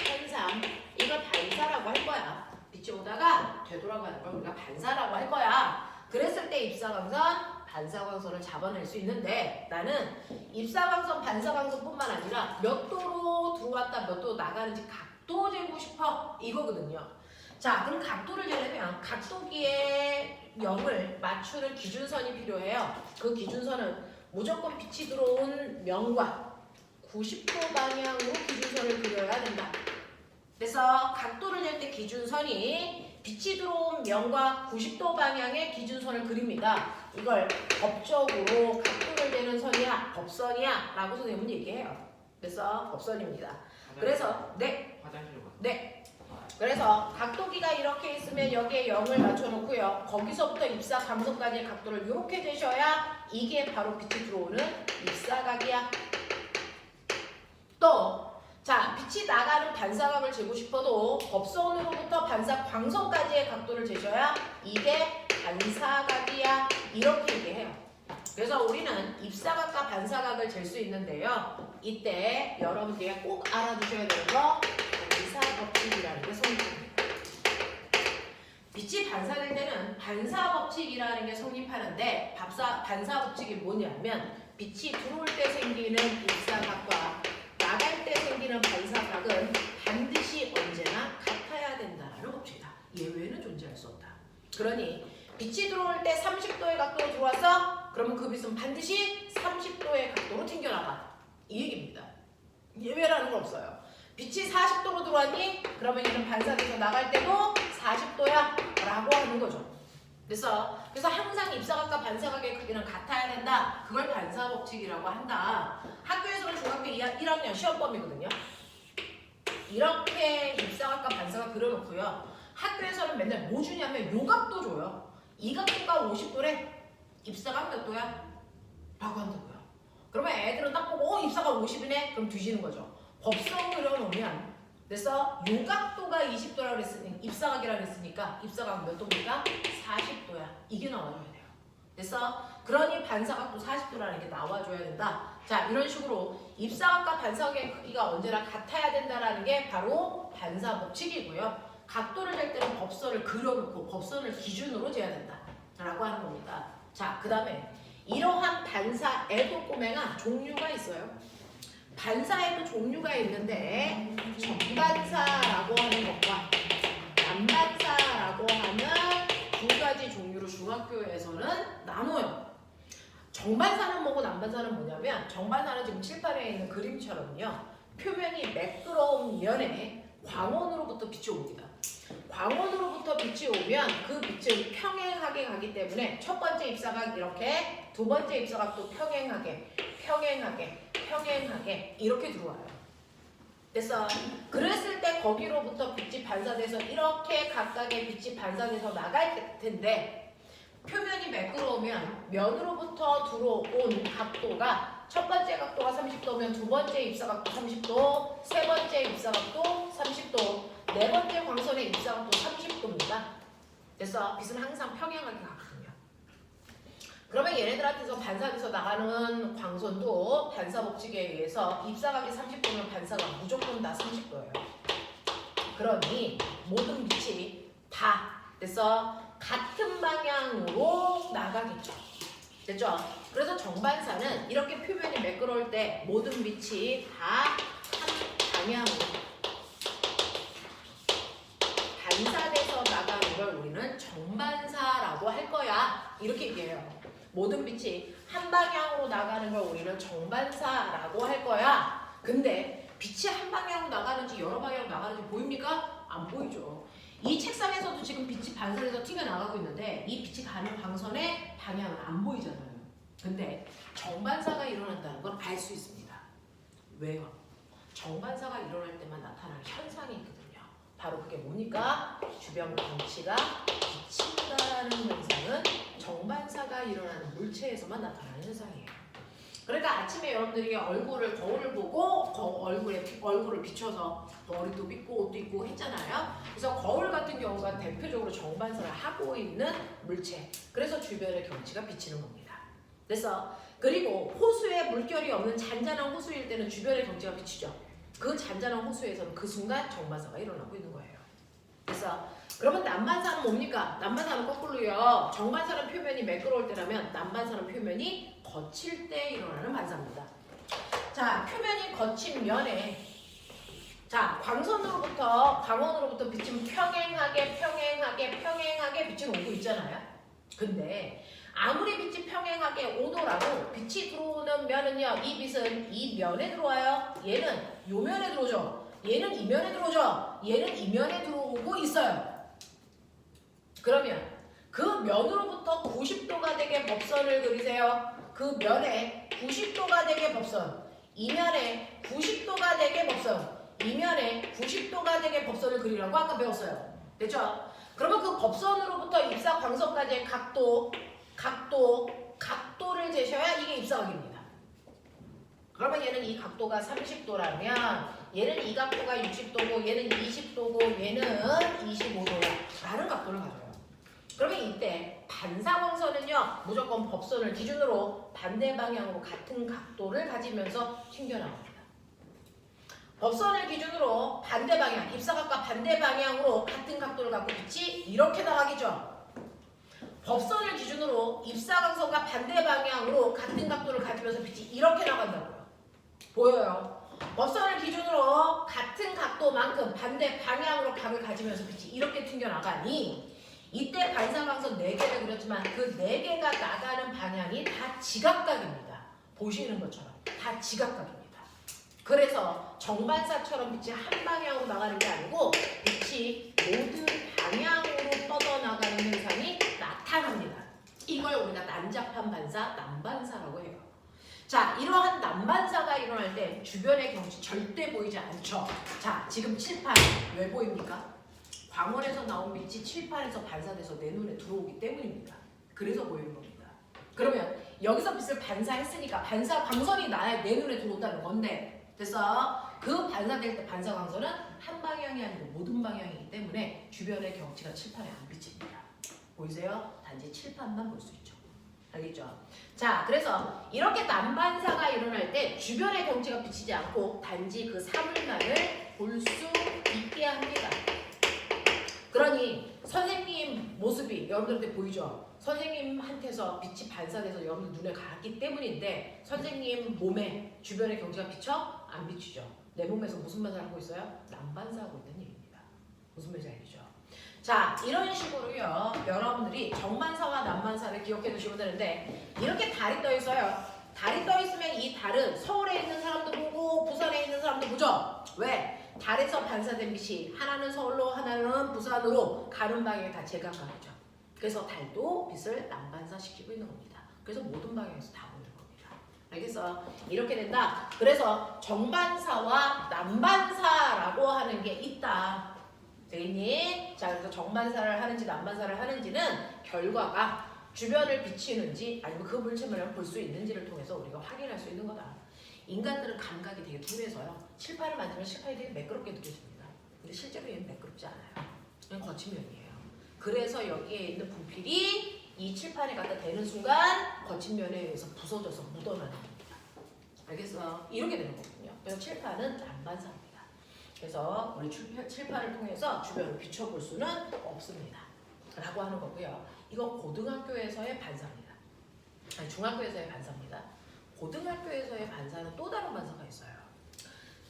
현상, 이걸 반사라고 할 거야. 빛이 오다가 되돌아가는 걸 우리가 반사라고 할 거야. 그랬을 때 입사광선, 반사광선을 잡아낼 수 있는데 나는 입사광선, 반사광선뿐만 아니라 몇 도로 들어왔다 몇 도로 나가는지 각도 재고 싶어 이거거든요. 자, 그럼 각도를 재려면 각도기의 0을 맞추는 기준선이 필요해요. 그 기준선은 무조건 빛이 들어온 명과 90도 방향으로 기준선을 그려야 된다. 그래서 각도를 낼 때 기준선이 빛이 들어온 명과 90도 방향의 기준선을 그립니다. 이걸 법적으로 각도를 내는 선이야, 법선이야 라고 선생님은 얘기해요. 그래서 법선입니다. 그래서 화장실 가. 네. 그래서 각도기가 이렇게 있으면 여기에 0을 맞춰놓고요. 거기서부터 입사광선까지의 각도를 이렇게 재셔야 이게 바로 빛이 들어오는 입사각이야. 또 자, 빛이 나가는 반사각을 재고 싶어도 법선으로부터 반사광선까지의 각도를 재셔야 이게 반사각이야. 이렇게 얘기해요. 그래서 우리는 입사각과 반사각을 잴 수 있는데요. 이때 여러분들이 꼭 알아두셔야 되는 거 반사법칙이라는 게 성립합니다. 빛이 반사될 때는 반사법칙이라는 게 성립하는데 반사법칙이 뭐냐면 빛이 들어올 때 생기는 입사각과 나갈 때 생기는 반사각은 반드시 언제나 같아야 된다는 법칙이다. 예외는 존재할 수 없다. 그러니 빛이 들어올 때 30도의 각도로 들어와서 그러면 그 빛은 반드시 30도의 각도로 튕겨나가. 이 얘기입니다. 예외라는 건 없어요. 빛이 40도로 들어왔니? 그러면 얘는 반사돼서 나갈 때도 40도야 라고 하는 거죠. 그래서 항상 입사각과 반사각의 크기는 같아야 된다. 그걸 반사법칙이라고 한다. 학교에서는 중학교 1학년 시험범위거든요. 이렇게 입사각과 반사각 그려놓고요. 학교에서는 맨날 뭐 주냐면 요 각도 줘요. 이 각도가 50도래. 입사각 몇 도야? 라고 한다고요. 그러면 애들은 딱 보고 입사각 50이네? 그럼 뒤지는 거죠. 법성 그려놓으면 그래서 요 각도가 20도라고 그랬으니 입사각이라고 했으니까 입사각 몇 도입니까? 40도야. 이게 나와줘야 돼요. 그래서 그러니 반사각도 40도라는 게 나와줘야 된다. 자, 이런 식으로 입사각과 반사각의 크기가 언제나 같아야 된다라는 게 바로 반사법칙이고요. 각도를 잴 때는 법선을 그려놓고 법선을 기준으로 재야 된다 라고 하는 겁니다. 자, 그 다음에 이러한 반사에도 꼬맹아 종류가 있어요. 반사에도 종류가 있는데 정반사라고 하는 것과 난반사라고 하는 두 가지 종류로 중학교에서는 나눠요. 정반사는 뭐고 난반사는 뭐냐면 정반사는 지금 칠판에 있는 그림처럼요. 표면이 매끄러운 면에 광원으로부터 빛이 옵니다. 광원으로부터 빛이 오면 그 빛은 평행하게 가기 때문에 첫 번째 입사각 이렇게, 두 번째 입사각도 평행하게 이렇게 들어와요. 그래서 그랬을 때 거기로부터 빛이 반사돼서 이렇게 각각의 빛이 반사돼서 나갈 텐데 표면이 매끄러우면 면으로부터 들어온 각도가 첫 번째 각도가 30도면 두 번째 입사각도 30도, 세 번째 입사각도 30도, 네 번째 광선의 입사각도 30도입니다. 그래서 빛은 항상 평행하게 가거든요. 그러면 얘네들한테서 반사돼서 나가는 광선도 반사법칙에 의해서 입사각이 30도면 반사각 무조건 다 30도예요. 그러니 모든 빛이 다 그래서 같은 방향으로 나가겠죠. 됐죠? 그래서 정반사는 이렇게 표면이 매끄러울 때 모든 빛이 다 한 방향으로 반사돼서 나가는 걸 우리는 정반사라고 할 거야. 이렇게 얘기해요. 모든 빛이 한 방향으로 나가는 걸 우리는 정반사라고 할 거야. 근데 빛이 한 방향으로 나가는지 여러 방향으로 나가는지 보입니까? 안 보이죠. 이 책상에서도 지금 빛이 반사돼서 튀겨나가고 있는데 이 빛이 가는 광선의 방향은 안 보이잖아요. 근데 정반사가 일어난다는 걸 알 수 있습니다. 왜요? 정반사가 일어날 때만 나타나요. 바로 그게 뭡니까? 주변 경치가 비친다라는 현상은 정반사가 일어나는 물체에서만 나타나는 현상이에요. 그러니까 아침에 여러분들이 거울을 보고 얼굴을 비춰서 머리도 빗고 옷도 입고 했잖아요. 그래서 거울 같은 경우가 대표적으로 정반사를 하고 있는 물체. 그래서 주변의 경치가 비치는 겁니다. 그리고 호수에 물결이 없는 잔잔한 호수일 때는 주변의 경치가 비치죠. 그 잔잔한 호수에서는 그 순간 정반사가 일어나고 있는 거예요. 그러면 남반사는 뭡니까? 남반사는 거꾸로요. 정반사는 표면이 매끄러울 때라면 남반사는 표면이 거칠 때 일어나는 반사입니다. 자, 표면이 거친 면에 광원으로부터 빛은 평행하게 빛은 오고 있잖아요. 근데 아무리 빛이 평행하게 오더라도 빛이 들어오는 면은요, 이 빛은 이 면에 들어와요. 얘는 요 면에 들어오죠. 얘는 이 면에 들어오죠. 얘는 이 면에 들어오고 있어요. 그러면 그 면으로부터 90도가 되게 법선을 그리세요. 그 면에 90도가 되게 법선, 이 면에 90도가 되게 법선, 이 면에 90도가 되게 법선을 그리라고 아까 배웠어요. 됐죠? 그러면 그 법선으로부터 입사광선까지의 각도를 재셔야 이게 입사각입니다. 그러면 얘는 이 각도가 30도라면 얘는 이 각도가 60도고 얘는 20도고 얘는 25도야 라는 각도를 가져요. 그러면 이때 반사광선은요 무조건 법선을 기준으로 반대 방향으로 같은 각도를 가지면서 튕겨나갑니다. 법선을 기준으로 반대 방향, 입사각과 반대 방향으로 같은 각도를 갖고 빛이 이렇게 나가겠죠. 법선을 기준으로 입사광선과 반대 방향으로 같은 각도를 가지면서 빛이 이렇게 나간다고요. 보여요? 법선을 기준으로 같은 각도만큼 반대 방향으로 각을 가지면서 빛이 이렇게 튕겨나가니 이때 반사광선 4개를 그렸지만 그 4개가 나가는 방향이 다 지각각입니다. 보시는 것처럼 다 지각각입니다. 그래서 정반사처럼 빛이 한 방향으로 나가는 게 아니고 빛이 모든 방향으로 뻗어나가는 현상이 나타납니다. 이걸 우리가 난잡한 반사, 남반사라고 해요. 자, 이러한 남반사가 일어날 때 주변의 경치 절대 보이지 않죠. 자, 지금 칠판 왜 보입니까? 광원에서 나온 빛이 칠판에서 반사돼서 내 눈에 들어오기 때문입니다. 그래서 보이는 겁니다. 그러면 여기서 빛을 반사했으니까 반사 광선이 내 눈에 들어온다는 건데 그래서 그 반사될 때 반사 광선은 한 방향이 아니고 모든 방향이기 때문에 주변의 경치가 칠판에 안 비칩니다. 보이세요? 단지 칠판만 볼 수 있죠. 알겠죠? 자, 그래서 이렇게 남반사가 일어날 때 주변의 경치가 비치지 않고 단지 그 사물만을 볼 수 있게 합니다. 그러니 선생님 모습이 여러분들한테 보이죠? 선생님한테서 빛이 반사돼서 여러분들 눈에 갔기 때문인데 선생님 몸에 주변의 경치가 비쳐? 안 비치죠. 내 몸에서 무슨 반사를 하고 있어요? 남반사하고 있다는 얘기입니다. 무슨 말인지 알죠? 자, 이런 식으로요. 여러분들이 정반사와 남반사를 기억해 두시면 되는데 이렇게 달이 떠 있어요. 달이 떠 있으면 이 달은 서울에 있는 사람도 보고 부산에 있는 사람도 보죠. 왜? 달에서 반사된 빛이 하나는 서울로 하나는 부산으로 가는 방향이 다 제각각이죠. 그래서 달도 빛을 남반사시키고 있는 겁니다. 그래서 모든 방향에서 다 보이는 겁니다. 알겠어? 이렇게 된다. 그래서 정반사와 남반사라고 하는 게 있다. 되겠니? 자, 그래서 정반사를 하는지 남반사를 하는지는 결과가 주변을 비치는지 아니면 그 물체만을 볼 수 있는지를 통해서 우리가 확인할 수 있는 거다. 인간들은 감각이 되게 둔해서요. 칠판을 만지면 칠판이 되게 매끄럽게 느껴집니다. 근데 실제로 얘는 매끄럽지 않아요. 얘는 거친 면이에요. 그래서 여기에 있는 분필이 이 칠판에 갖다 대는 순간 거친 면에 의해서 부서져서 묻어나는 겁니다. 알겠어? 이렇게 되는 거거든요. 그래서 칠판은 남반사입니다. 그래서 우리 칠판을 통해서 주변을 비춰볼 수는 없습니다. 라고 하는 거고요. 이건 고등학교에서의 반사입니다. 아니, 중학교에서의 반사입니다. 고등학교에서의 반사는 또 다른 반사가 있어요.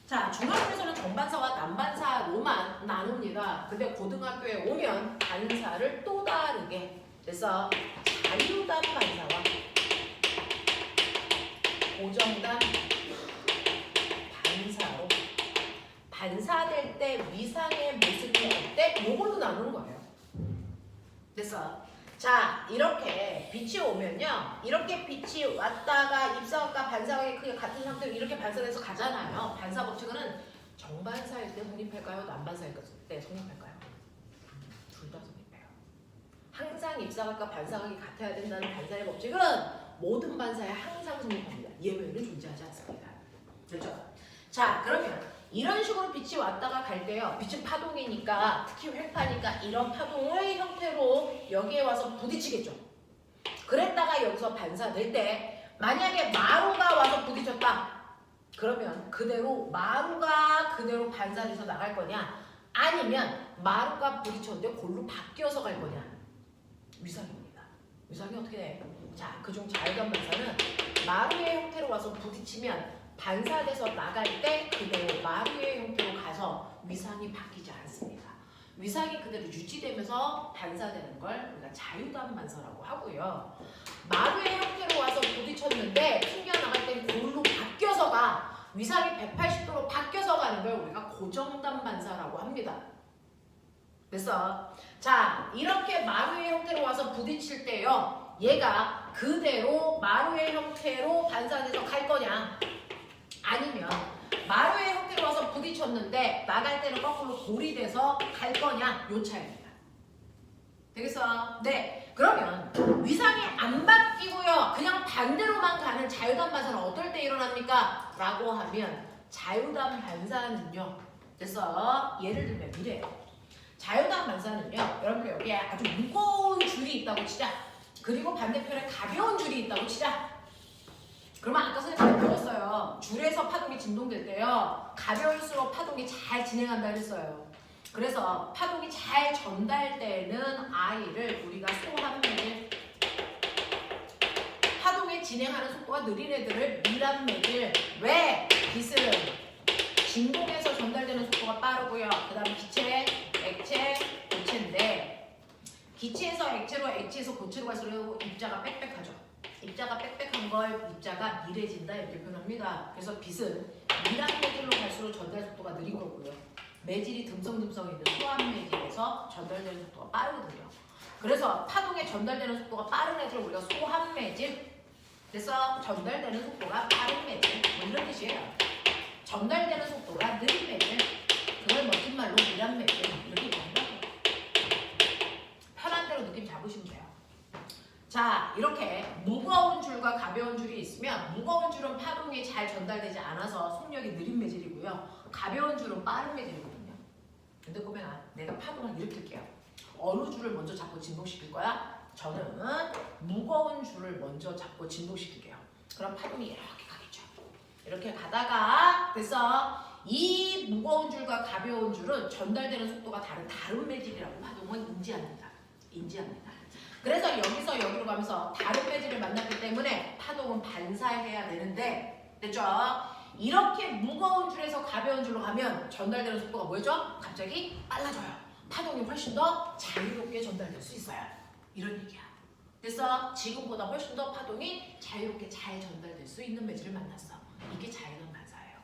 자, 중학교에서는 정반사와 남반사로만 나눕니다. 근데 고등학교에 오면 반사를 또 다르게 그래서 자유단 반사와 고정단 반사로 반사될 때 위상의 모습이 어때? 요걸로 나누는 거예요. 그래서 자, 이렇게 빛이 오면요. 이렇게 빛이 왔다가 입사각과 반사각의 크기가 같은 상태로 이렇게 반사돼서 가잖아요. 반사 법칙은 정반사일 때 성립할까요? 난반사일 때 성립할까요? 둘 다 성립해요. 항상 입사각과 반사각이 같아야 된다는 반사의 법칙은 모든 반사에 항상 성립합니다. 예외는 존재하지 않습니다. 됐죠? 자, 그러면 이런 식으로 빛이 왔다가 갈 때요. 빛은 파동이니까, 특히 회파니까 이런 파동의 형태로 여기에 와서 부딪히겠죠. 그랬다가 여기서 반사될 때 만약에 마루가 와서 부딪혔다. 그러면 그대로 마루가 그대로 반사돼서 나갈 거냐, 아니면 마루가 부딪혔는데 골로 바뀌어서 갈 거냐. 위상입니다. 위상이 어떻게 돼? 자, 그중 자유단 반사는 마루의 형태로 와서 부딪히면 반사돼서 나갈 때 그대로 마루의 형태로 가서 위상이 바뀌지 않습니다. 위상이 그대로 유지되면서 반사되는 걸 우리가 자유단 반사라고 하고요. 마루의 형태로 와서 부딪혔는데 튕겨나갈 때 골로 바뀌어서 가. 위상이 180도로 바뀌어서 가는 걸 우리가 고정단 반사라고 합니다. 됐어? 자, 이렇게 마루의 형태로 와서 부딪힐 때요. 얘가 그대로 마루의 형태로 반사돼서 갈 거냐, 아니면 마루의 형태로 와서 부딪혔는데 나갈 때는 거꾸로 골이 돼서 갈 거냐, 요 차이입니다. 되겠어? 네. 그러면 위상이 안 바뀌고요. 그냥 반대로만 가는 자유단 반사는 어떨 때 일어납니까? 라고 하면 자유단 반사는요. 됐어? 예를 들면 이래요. 자유단 반사는요. 여러분 여기에 아주 무거운 줄이 있다고 치자. 그리고 반대편에 가벼운 줄이 있다고 치자. 그러면 아까 선생님이 배웠어요. 줄에서 파동이 진동될 때요. 가벼울수록 파동이 잘 진행한다 그랬어요. 그래서 파동이 잘 전달되는 아이를 우리가 소한매질, 파동이 진행하는 속도가 느린 애들을 미란매질. 왜? 빛은 진동에서 전달되는 속도가 빠르고요. 그 다음 기체, 액체, 고체인데 기체에서 액체로, 액체에서 고체로 갈수록 입자가 빽빽하죠. 입자가 빽빽한 걸 입자가 미래진다 이렇게 표현합니다. 그래서 빛은 미란매질로 갈수록 전달 속도가 느린 거고요. 매질이 듬성듬성 있는 소한매질에서 전달되는 속도가 빠르거든요. 그래서 파동에 전달되는 속도가 빠른 애들을 우리가 소한매질, 그래서 전달되는 속도가 빠른 매질, 뭐 이런 뜻이에요. 전달되는 속도가 느린 매질, 그걸 멋진 말로 미란매질 이렇게 얘기한다고. 편한 대로 느낌 잡으시면 돼요. 자, 이렇게 무거운 줄과 가벼운 줄이 있으면 무거운 줄은 파동이 잘 전달되지 않아서 속력이 느린 매질이고요. 가벼운 줄은 빠른 매질이거든요. 근데 보면 내가 파동을 일으킬게요. 어느 줄을 먼저 잡고 진동시킬 거야? 저는 무거운 줄을 먼저 잡고 진동시킬게요. 그럼 파동이 이렇게 가겠죠. 이렇게 가다가 그래서 이 무거운 줄과 가벼운 줄은 전달되는 속도가 다른 매질이라고 파동은 인지합니다. 그래서 여기서 여기로 가면서 다른 매질을 만났기 때문에 파동은 반사해야 되는데, 됐죠? 이렇게 무거운 줄에서 가벼운 줄로 가면 전달되는 속도가 뭐죠? 갑자기 빨라져요. 파동이 훨씬 더 자유롭게 전달될 수 있어요. 이런 얘기야. 그래서 지금보다 훨씬 더 파동이 자유롭게 잘 전달될 수 있는 매질을 만났어. 이게 자유단 반사예요.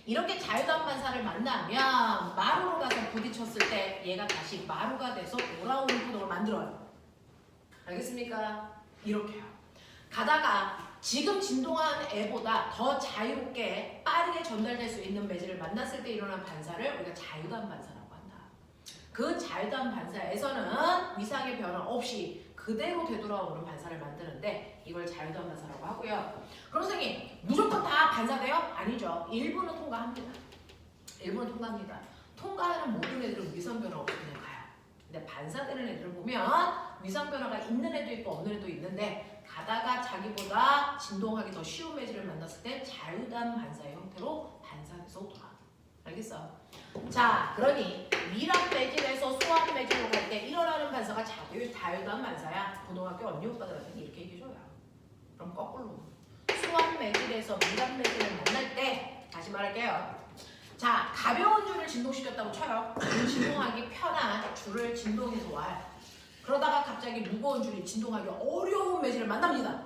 이렇게 자유단 반사를 만나면 마루로 가서 부딪혔을 때 얘가 다시 마루가 돼서 돌아오는 파동을 만들어요. 알겠습니까? 이렇게요. 가다가 지금 진동하는 애보다 더 자유롭게 빠르게 전달될 수 있는 매질을 만났을 때 일어난 반사를 우리가 자유단 반사라고 한다. 그 자유단 반사에서는 위상의 변화 없이 그대로 되돌아오는 반사를 만드는데 이걸 자유단 반사라고 하고요. 그럼 선생님 무조건 다 반사돼요? 아니죠. 일부는 통과합니다. 통과하는 모든 애들은 위상 변화 없이 그냥 가요. 근데 반사되는 애들을 보면 위상 변화가 있는 애도 있고 없는 애도 있는데 가다가 자기보다 진동하기 더 쉬운 매질을 만났을 때 자유단 반사의 형태로 반사돼서 돌아가. 알겠어? 자, 그러니 미란 매질에서 소한 매질로 갈 때 일어나는 반사가 자유단 반사야. 고등학교 언니 오빠들한테 이렇게 얘기해줘요. 그럼 거꾸로 소한 매질에서 미란 매질을 만날 때 다시 말할게요. 자, 가벼운 줄을 진동시켰다고 쳐요. 진동하기 편한 줄을 진동해서 와요. 그러다가 갑자기 무거운 줄이 진동하기 어려운 매질을 만납니다.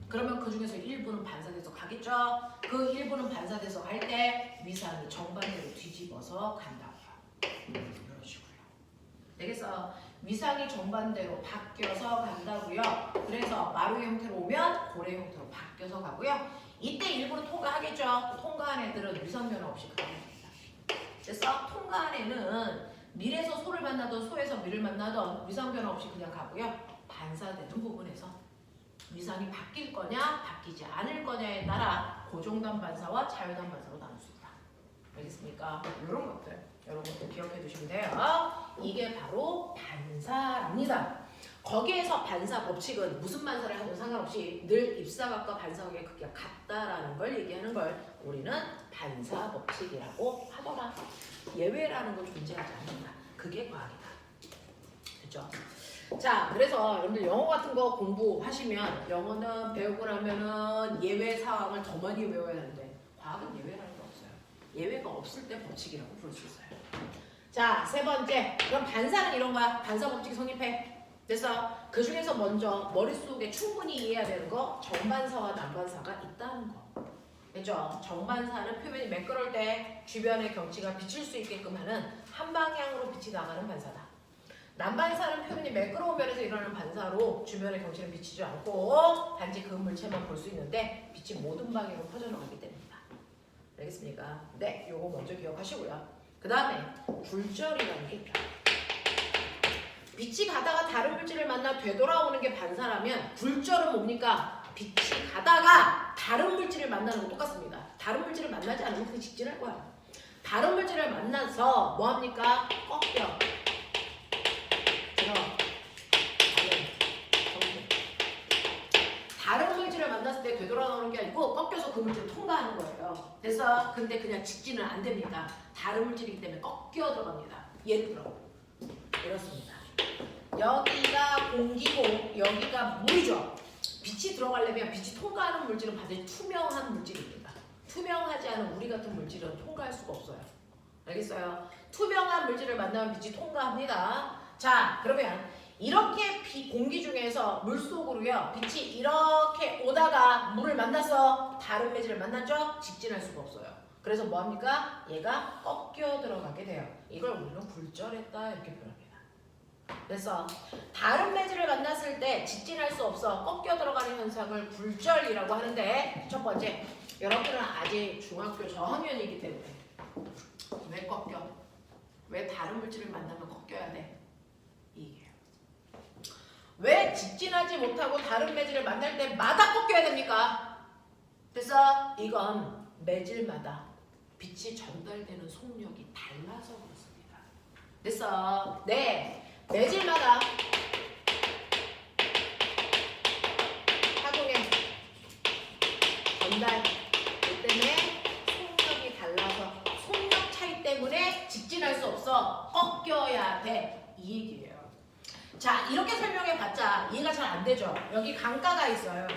그러면 그 중에서 일부는 반사돼서 가겠죠. 그 일부는 반사돼서 갈 때 위상이 정반대로 뒤집어서 간다고요. 이런 식으로요. 되겠어? 위상이 정반대로 바뀌어서 간다고요. 그래서 마루의 형태로 오면 고래의 형태로 바뀌어서 가고요. 이때 일부러 통과하겠죠. 통과한 애들은 위상 변화 없이 가능합니다. 그래서 통과한 애는 밀에서 소를 만나던 소에서 밀을 만나던 위상 변화 없이 그냥 가고요. 반사되는 부분에서 위상이 바뀔 거냐 바뀌지 않을 거냐에 따라 고정단 반사와 자유단 반사로 나눌 수 있다. 알겠습니까? 이런 것들 여러분들 기억해 두시면 돼요. 이게 바로 반사랍니다. 거기에서 반사 법칙은 무슨 반사를 하든 상관없이 늘 입사각과 반사각의 크기가 같다라는 걸 얘기하는 걸 우리는 반사 법칙이라고 하더라. 예외라는 건 존재하지 않는다. 그게 과학이다. 됐죠? 자, 그래서 여러분들 영어 같은 거 공부하시면 영어는 배우고 나면은 예외 상황을 더 많이 외워야 하는데 과학은 예외라는 게 없어요. 예외가 없을 때 법칙이라고 부를 수 있어요. 자, 세 번째. 그럼 반사는 이런 거야. 반사 법칙이 성립해. 그래서 그 중에서 먼저 머릿속에 충분히 이해해야 되는 거 정반사와 난반사가 있다는 거. 그죠? 정반사는 표면이 매끄러울 때 주변의 경치가 비칠 수 있게끔 하는 한 방향으로 빛이 나가는 반사다. 난반사는 표면이 매끄러운 면에서 일어나는 반사로 주변의 경치는 비치지 않고 단지 그 물체만 볼 수 있는데 빛이 모든 방향으로 퍼져나가기 때문이다. 알겠습니까? 네, 요거 먼저 기억하시고요. 그 다음에 굴절이라는 게 있다. 빛이 가다가 다른 물질을 만나 되돌아오는 게 반사라면 굴절은 뭡니까? 빛이 가다가 다른 물질을 만나는 거 똑같습니다. 다른 물질을 만나지 않으면 그게 직진할 거야. 다른 물질을 만나서 뭐합니까? 꺾여. 다른 물질을 만났을 때 되돌아오는 게 아니고 꺾여서 그 물질을 통과하는 거예요. 그래서 근데 그냥 직진은 안 됩니다. 다른 물질이기 때문에 꺾여 들어갑니다. 예를 들어 이렇습니다. 여기가 공기고 여기가 물이죠. 빛이 들어가려면 빛이 통과하는 물질은 반드시 투명한 물질입니다. 투명하지 않은 우리 같은 물질은 통과할 수가 없어요. 알겠어요? 투명한 물질을 만나면 빛이 통과합니다. 자, 그러면 이렇게 공기 중에서 물속으로요 빛이 이렇게 오다가 물을 만나서 다른 매질을 만났죠? 직진할 수가 없어요. 그래서 뭐합니까? 얘가 꺾여 들어가게 돼요. 이걸 우리는 굴절했다 이렇게 표현합니다. 그래서 다른 매질을 만났을 때 직진할 수 없어 꺾여 들어가는 현상을 굴절이라고 하는데 첫 번째, 여러분들은 아직 중학교 저학년이기 때문에 왜 꺾여? 왜 다른 물질을 만나면 꺾여야 돼? 이게요. 왜 직진하지 못하고 다른 매질을 만날 때마다 꺾여야 됩니까? 그래서 이건 매질마다 빛이 전달되는 속력이 달라서 그렇습니다. 그래서 매질마다 파동의 전달 때문에 속력이 달라서 속력 차이 때문에 직진할 수 없어 꺾여야 돼 이 얘기예요. 자, 이렇게 설명해봤자 이해가 잘 안 되죠. 여기 강가가 있어요.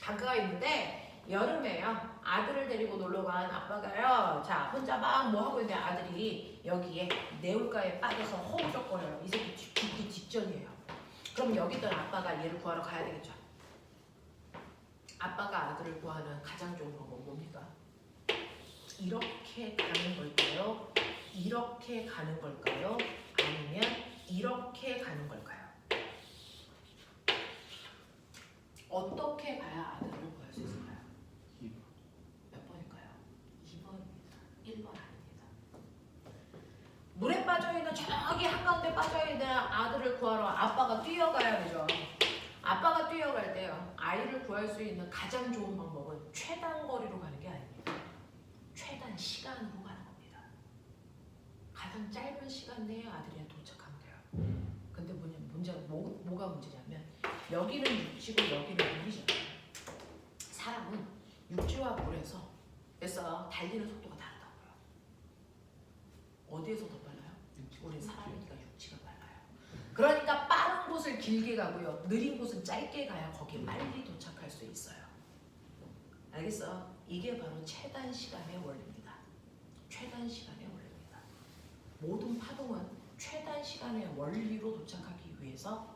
강가가 있는데 여름에요. 아들을 데리고 놀러간 아빠가요. 자, 혼자 막 뭐 하고 있는데 아들이 여기에 네울가에 빠져서 허우적거려요. 이 새끼 죽기 직전이에요. 그럼 여기 있던 아빠가 얘를 구하러 가야 되겠죠. 아빠가 아들을 구하는 가장 좋은 방법은 뭡니까? 이렇게 가는 걸까요? 이렇게 가는 걸까요? 아니면 이렇게 가는 걸까요? 어떻게 가야 아들을 구할 수 있을까요? 2번. 몇 번일까요? 2번입니다. 1번 아닙니다. 물에 빠져있는 저기 한가운데 빠져있는 아들을 구하러 아빠가 뛰어가야 되죠. 아빠가 뛰어갈 때요. 아이를 구할 수 있는 가장 좋은 방법은 최단 거리로 가는 게 아닙니다. 최단 시간으로 가는 겁니다. 가장 짧은 시간 내에 아들이 도착하면 돼요. 근데 뭐가 문제냐면 여기는 육지고 여기는 물이잖아요. 사람은 육지와 물에서 그래서 달리는 속도가 다르다고요. 어디에서 더 빨라요? 우리 사람이니까 육지가 빨라요. 그러니까 빠른 곳을 길게 가고요. 느린 곳은 짧게 가야 거기에 빨리 도착할 수 있어요. 알겠어? 이게 바로 최단 시간의 원리입니다. 최단 시간의 원리입니다. 모든 파동은 최단 시간의 원리로 도착하기 위해서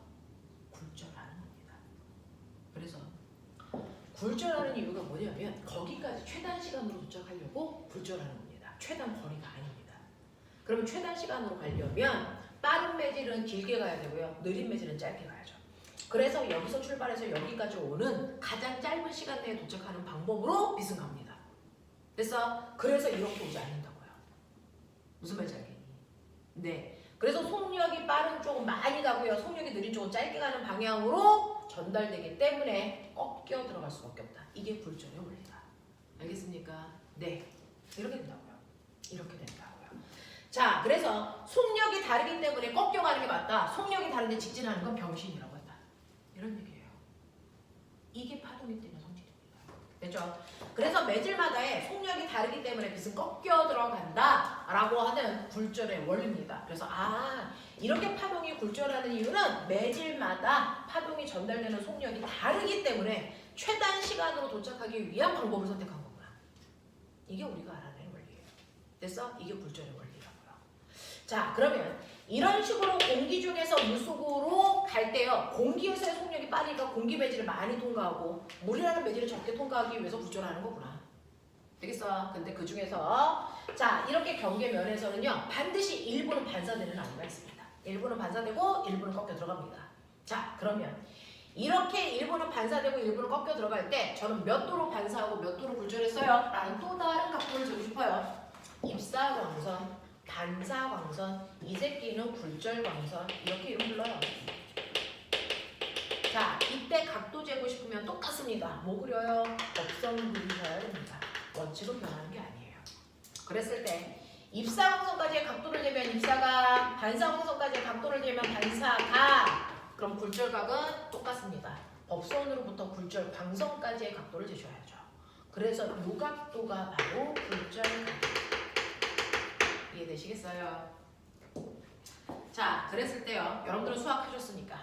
굴절하는 겁니다. 그래서 굴절하는 이유가 뭐냐면 거기까지 최단 시간으로 도착하려고 굴절하는 겁니다. 최단 거리가 아닙니다. 그러면 최단 시간으로 가려면 빠른 매질은 길게 가야 되고요. 느린 매질은 짧게 가야죠. 그래서 여기서 출발해서 여기까지 오는 가장 짧은 시간 내에 도착하는 방법으로 빛은 갑니다. 됐어? 그래서 이렇게 오지 않는다고요. 무슨 말인지 알겠니? 네. 그래서 속력이 빠른 쪽은 많이 가고요. 속력이 느린 쪽은 짧게 가는 방향으로 전달되기 때문에 꺾여 들어갈 수밖에 없다. 이게 굴절의 원리다. 알겠습니까? 네. 이렇게 된다고요. 이렇게 된다고요. 자, 그래서 속력이 다르기 때문에 꺾여가는 게 맞다. 속력이 다른데 직진하는 건 병신이라고 했다. 이런 얘기예요. 이게 파동이 때문에 성질입니다. 됐죠? 그래서 매질마다의 속력이 다르기 때문에 빛은 꺾여 들어간다 라고 하는 굴절의 원리입니다. 그래서 이렇게 파동이 굴절하는 이유는 매질마다 파동이 전달되는 속력이 다르기 때문에 최단 시간으로 도착하기 위한 방법을 선택한 거구나. 이게 우리가 알아낸 원리예요. 됐어? 이게 굴절의 원리라고요. 자, 그러면 이런 식으로 공기 중에서 물속으로 갈 때요. 공기에서의 속력이 빠르니까 공기 매질을 많이 통과하고 물이라는 매질을 적게 통과하기 위해서 굴절하는 거구나. 되겠어? 근데 그 중에서 자, 이렇게 경계면에서는요. 반드시 일부는 반사되는 안무가 있습니다. 일부는 반사되고 일부는 꺾여 들어갑니다. 자, 그러면 이렇게 일부는 반사되고 일부는 꺾여 들어갈 때 저는 몇 도로 반사하고 몇 도로 굴절했어요? 라는 또 다른 각도를 재고 싶어요. 입사광선, 반사광선, 이 새끼는 굴절광선 이렇게 이름 불러요. 자, 이때 각도 재고 싶으면 똑같습니다. 뭐 그려요? 곡선 그리셔야 됩니다. 원칙은 변하는 게 아니에요. 그랬을 때 입사광선까지의 각도를 재면 입사각, 반사광선까지의 각도를 재면 반사각. 그럼 굴절각은 똑같습니다. 법선으로부터 굴절광선까지의 각도를 재셔야죠. 그래서 이 각도가 바로 굴절각. 이해되시겠어요? 자, 그랬을 때요. 여러분들은 수학하셨으니까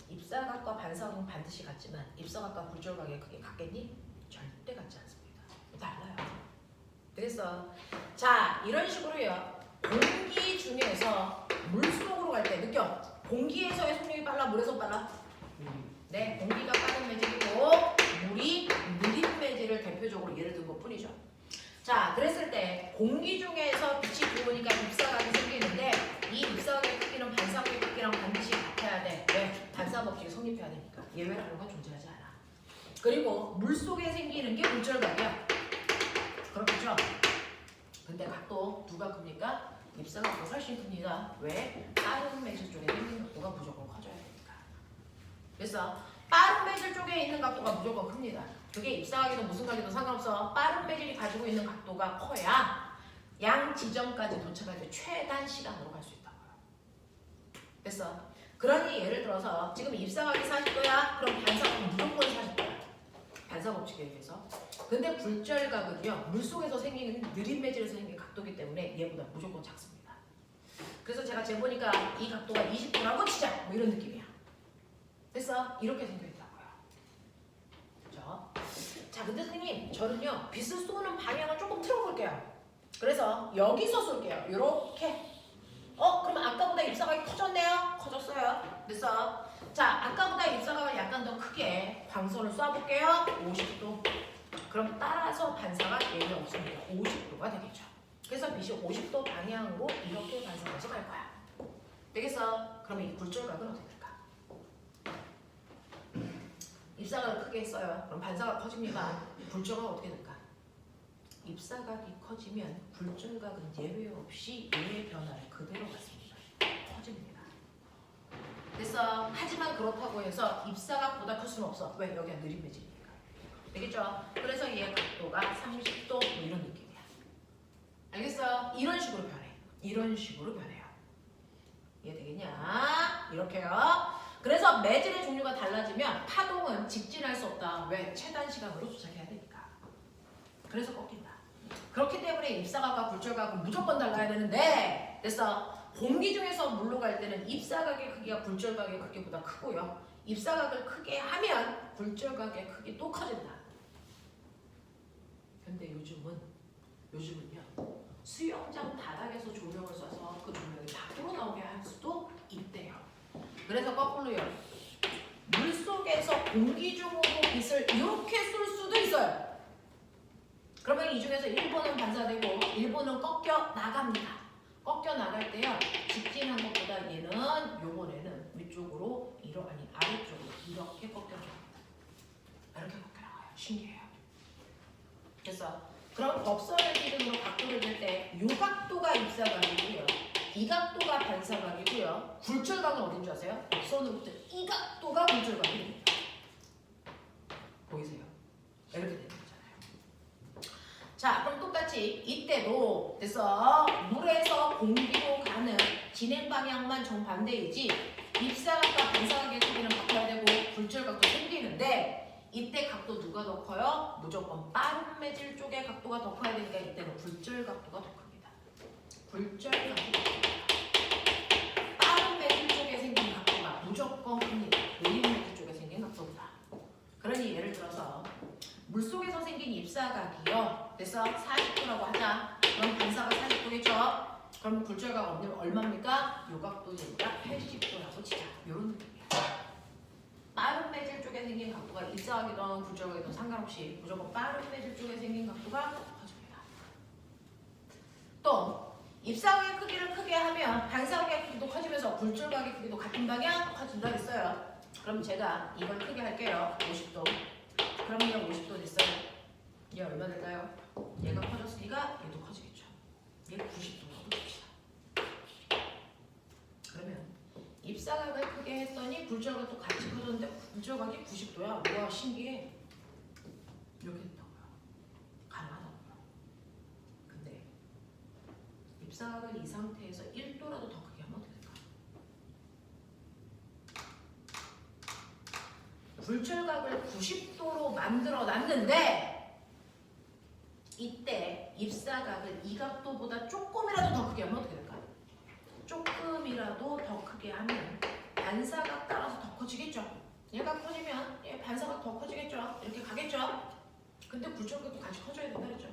입사각과 반사각은 반드시 같지만 입사각과 굴절각의 크기 같겠니? 절대 같지 않습니다. 달라요. 그래서 자, 이런 식으로요. 공기 중에서 물속으로 갈 때 느껴. 공기에서의 속력이 빨라, 물에서 빨라? 네, 공기가 빠른 매질이고 물이 느린 매질을 대표적으로 예를 든 것뿐이죠. 자, 그랬을 때 공기 중에서 빛이 들어오니까 입사각이 생기는데 이 입사각의 크기는 반사각의 크기랑 반드시 같아야 돼. 왜? 반사 법칙이 성립해야 되니까. 예외라는 건 존재하지 않아. 그리고 물속에 생기는 게 굴절각이야. 그렇겠죠? 근데 각도 누가 큽니까? 입사각도 훨씬 큽니다. 왜? 빠른 매질 쪽에 생긴 각도가 무조건 커져야 되니까. 그래서 빠른 매질 쪽에 있는 각도가 무조건 큽니다. 그게 입사각이든 무슨 각이든 상관없어. 빠른 매질이 가지고 있는 각도가 커야 양 지점까지 도착할 때 최단 시간으로 갈 수 있다고요. 됐어? 그러니 예를 들어서 지금 입사각이 40도야. 그럼 반사각은 무조건 40도야. 반사 법칙에 의해서. 근데 굴절각은요. 물속에서 생기는 느린 매질에서 생긴 각도이기 때문에 얘보다 무조건 작습니다. 그래서 제가 재보니까 이 각도가 20도라고 치자. 뭐 이런 느낌이야. 됐어? 이렇게 생겨있다고요. 그렇죠? 자, 근데 선생님 저는요. 빛을 쏘는 방향을 조금 틀어볼게요. 그래서 여기서 쏠게요. 요렇게. 그럼 아까보다 입사각이 커졌네요? 커졌어요. 됐어? 자, 아까보다 입사각을 약간 더 크게 광선을 쏴볼게요. 50도. 그럼 따라서 반사가 예외 없습니다. 50도가 되겠죠. 그래서 빛이 50도 방향으로 이렇게 반사해서 갈 거야. 되겠어? 그러면 이 굴절각은 어떻게 될까? 입사각을 크게 했어요. 그럼 반사가 커집니다. 굴절각은 어떻게 될까? 입사각이 커지면 굴절각은 예외 없이 얘의 변화를 그대로 갖습니다. 커집니다. 됐어? 하지만 그렇다고 해서 입사각보다 클 수는 없어. 왜? 여기가 느린 매질이니까. 되겠죠? 그래서 얘의 각도가 30도 뭐 이런 느낌이야. 알겠어? 이런 식으로 변해. 이런 식으로 변해요. 이해되겠냐? 이렇게요. 그래서 매질의 종류가 달라지면 파동은 직진할 수 없다. 왜? 최단 시간으로 도착해야 되니까. 그래서 꺾인다. 그렇기 때문에 입사각과 굴절각은 무조건 달라야 되는데 됐어? 공기 중에서 물로 갈 때는 입사각의 크기가 굴절각의 크기보다 크고요. 입사각을 크게 하면 굴절각의 크기도 커진다. 근데 요즘은요. 수영장 바닥에서 조명을 쏴서 그 조명이 밖으로 나오게 할 수도 있대요. 그래서 거꾸로요. 물속에서 공기 중으로 빛을 이렇게 쏠 수도 있어요. 그러면 이 중에서 일부는 반사되고 일부는 꺾여 나갑니다. 꺾여 나갈 때요. 직진한 것보다 얘는 요번에는 위쪽으로 아니 아래쪽으로 이렇게 꺾여져. 이렇게 꺾여 나가요. 신기해요. 그래서 그럼 법선의 기준으로 각도를 낼 때 이 각도가 입사각이고요. 이 각도가 반사각이고요. 굴절각은 어딘 줄 아세요? 법선으로부터 이 각도가 굴절각이 됩니다. 보이세요? 이렇게 되는 거잖아요. 자, 그럼 똑같이 이때도 됐어. 물에서 공기로 가는 진행 방향만 정반대이지 입사각과 반사각의 크기는 바꿔야 되고 굴절각도 생기는데 이때 각도 누가 더 커요? 무조건 빠른 매질 쪽의 각도가 더 커야 되니까 이때는 굴절 각도가 더 큽니다. 굴절 각도가 큽니다. 빠른 매질 쪽에 생긴 각도가 무조건 큽니다. 느린 매질 쪽에 생긴 각도보다. 그러니 예를 들어서 물속에서 생긴 입사각이요. 그래서 40도라고 하자. 그럼 반사각 40도겠죠? 그럼 굴절각 얼마입니까? 요 각도니까 80도라고 치자. 요런 느낌이야. 빠른 매질 쪽에 생긴 각도가 입사각이든 굴절각이든 상관없이 무조건 빠른 매질 쪽에 생긴 각도가 커집니다. 또 입사각의 크기를 크게 하면 반사각의 크기도 커지면서 굴절각의 크기도 같은 방향 커진다 했어요. 그럼 제가 이걸 크게 할게요. 50도. 그럼 얘 50도 됐어요. 얘 얼마 될까요? 얘가 커졌으니까 얘도 커지겠죠. 얘 90도라고 봅시다. 그러면 입사각을 크게 했더니 굴절각도 같이 커졌는데 굴절각이 90도야. 우와 신기해. 이렇게 됐다고요. 가능하다고요. 근데 입사각을 이 상태에서 1도라도 더 크게 하면 어떻게 될까? 굴절각을 90도로 만들어 놨는데 이때 입사각을 이 각도보다 조금이라도 더 크게 하면 어떻게 될까? 조금이라도 더 크게 하면 반사각 따라서 더 커지겠죠. 얘가 커지면 얘 반사각 더 커지겠죠. 이렇게 가겠죠. 근데 굴절각도 같이 커져야 된다 그랬죠.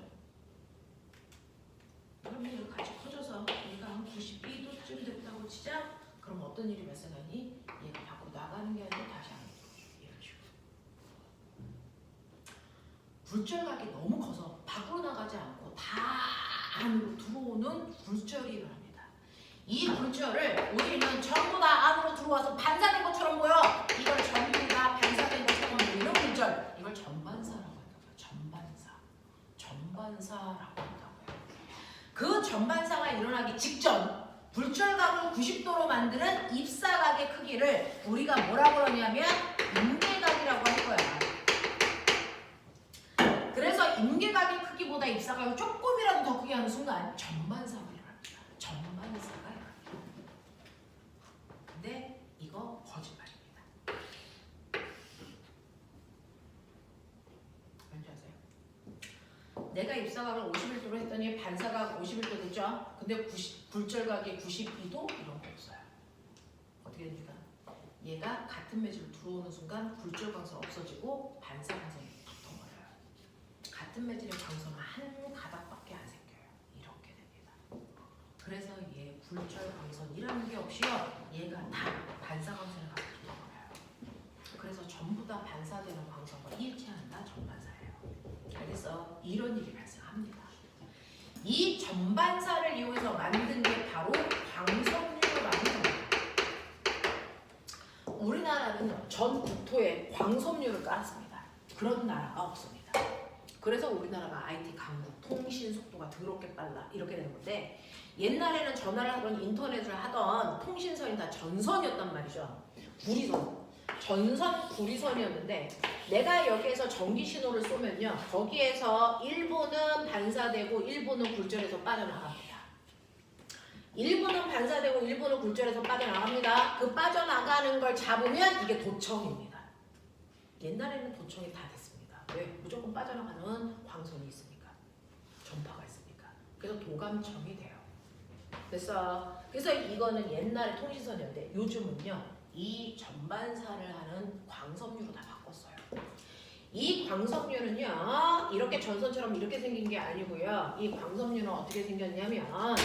그러면 얘가 같이 커져서 얘가 한 92도쯤 됐다고 치자. 그럼 어떤 일이 발생하니? 얘가 밖으로 나가는 게 아니고 다시 안으로 들어오죠. 이런 식으로. 굴절각이 너무 커서 밖으로 나가지 않고 다 안으로 들어오는 굴절이 일어납니다. 이 굴절을 우리는 전부 다 안으로 들어와서 반사된 것처럼 보여. 이걸 전부 다 반사된 것처럼 보이는 굴절. 이걸 전반사라고 한다고요. 전반사라고 한다고요. 그 전반사가 일어나기 직전 굴절각을 90도로 만드는 입사각의 크기를 우리가 뭐라고 그러냐면 임계각이라고 할 거야. 그래서 임계각의 크기보다 입사각을 조금이라도 더 크게 하는 순간 전반사가 일어납니다. 전반사가 일어납니다. 근데 이거 거짓말입니다. 뭔지 아세요? 내가 입사각을 51도로 했더니 반사각 51도 됐죠? 근데 굴절각이 92도 이런 거 없어요. 어떻게 됩니까? 얘가 같은 매질로 들어오는 순간 굴절광선 없어지고 반사광선이 붙어버려요. 같은 매질의 광선은 한 가닥밖에 안 생겨요. 이렇게 됩니다. 그래서 얘 굴절광선이라는 게 없이요. 얘가 다 반사광선에 가서 붙어버려요. 그래서 전부 다 반사되는 광선과 일치한다 전반사예요. 그래서 이런 일이 발생합니다. 이 전반사를 이용해서 만든 게 바로 광섬유라는 겁니다. 우리나라는 전 국토에 광섬유를 깔았습니다. 그런 나라가 없습니다. 그래서 우리나라가 IT 강국, 통신 속도가 더럽게 빨라 이렇게 되는 건데 옛날에는 전화를 하던 인터넷을 하던 통신선이 다 전선이었단 말이죠. 구리선. 전선 구리선이었는데 내가 여기에서 전기 신호를 쏘면요. 거기에서 일부는 반사되고 일부는 굴절해서 빠져나갑니다. 일부는 반사되고 일부는 굴절해서 빠져나갑니다. 그 빠져나가는 걸 잡으면 이게 도청입니다. 옛날에는 도청이 다 됐습니다. 왜? 무조건 빠져나가는 광선이 있으니까. 전파가 있으니까. 그래서 도감청이 돼요. 그래서 이거는 옛날에 통신선이었는데 요즘은요. 이 전반사를 하는 광섬유로 다 바꿨어요. 이 광섬유는요. 이렇게 전선처럼 이렇게 생긴 게 아니고요. 이 광섬유는 어떻게 생겼냐면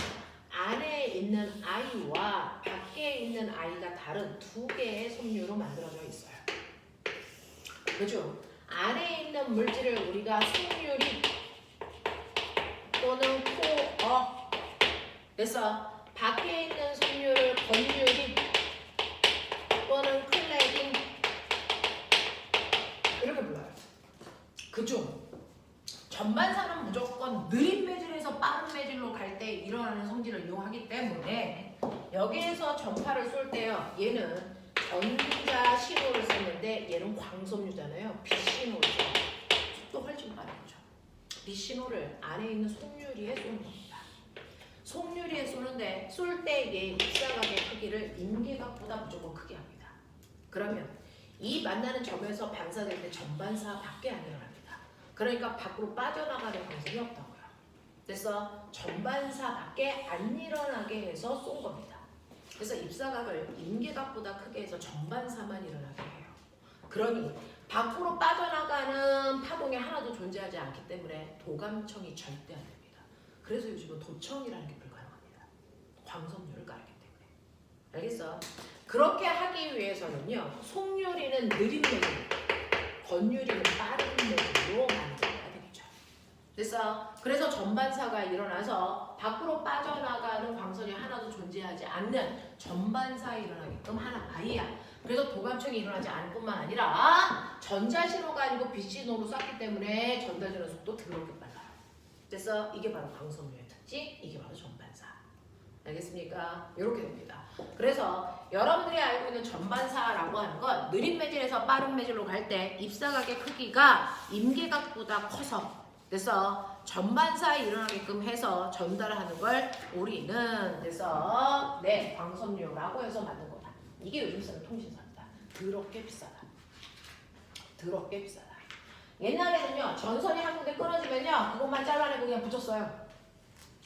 안에 있는 아이와 밖에 있는 아이가 다른 두 개의 섬유로 만들어져 있어요. 그죠? 안에 있는 물질을 우리가 속유리 또는 코어 그래서 밖에 있는 섬유를 권유리 그중 전반사는 무조건 느린 매질에서 빠른 매질로 갈 때 일어나는 성질을 이용하기 때문에 여기에서 전파를 쏠 때요. 얘는 전자 신호를 썼는데 얘는 광섬유잖아요. 빛 신호를 써요. 속도 훨씬 빠른 거죠. 빛 신호를 안에 있는 속유리에 쏘는 겁니다. 속유리에 쏘는데 쏠 때 얘 입사각의 크기를 임계각보다 무조건 크게 합니다. 그러면 이 만나는 점에서 반사될 때 전반사 밖에 안 일어납니다. 그러니까 밖으로 빠져나가는 방식이 없다고요. 그래서 전반사 밖에 안 일어나게 해서 쏜 겁니다. 그래서 입사각을 임계각보다 크게 해서 전반사만 일어나게 해요. 그러니 밖으로 빠져나가는 파동이 하나도 존재하지 않기 때문에 도감청이 절대 안 됩니다. 그래서 요즘은 도청이라는 게 불가능합니다. 광섬유를 깔기 때문에. 알겠어? 그렇게 하기 위해서는요. 속유리는 느린 매질, 건유리는 빠른 매질로 만들어야 되겠죠. 그래서 전반사가 일어나서 밖으로 빠져나가는 광선이 하나도 존재하지 않는 전반사에 일어나게끔 하는 아이야. 그래서 도감청이 일어나지 않을 뿐만 아니라 전자신호가 아니고 빛신호로 쐈기 때문에 전달되는 속도 더럽게 빨라요. 그래서 이게 바로 광섬유의 특징, 이게 바로 전반사. 알겠습니까? 이렇게 됩니다. 그래서 여러분들이 알고 있는 전반사라고 하는 건 느린 매질에서 빠른 매질로 갈 때 입사각의 크기가 임계각보다 커서 그래서 전반사에 일어나게끔 해서 전달하는 걸 우리는 그래서 광섬유라고 해서 만든 거다. 이게 요즘 쓰는 통신사입니다. 더럽게 비싸다. 더럽게 비싸다. 옛날에는요 전선이 한 군데 끊어지면요 그것만 잘라내고 그냥 붙였어요.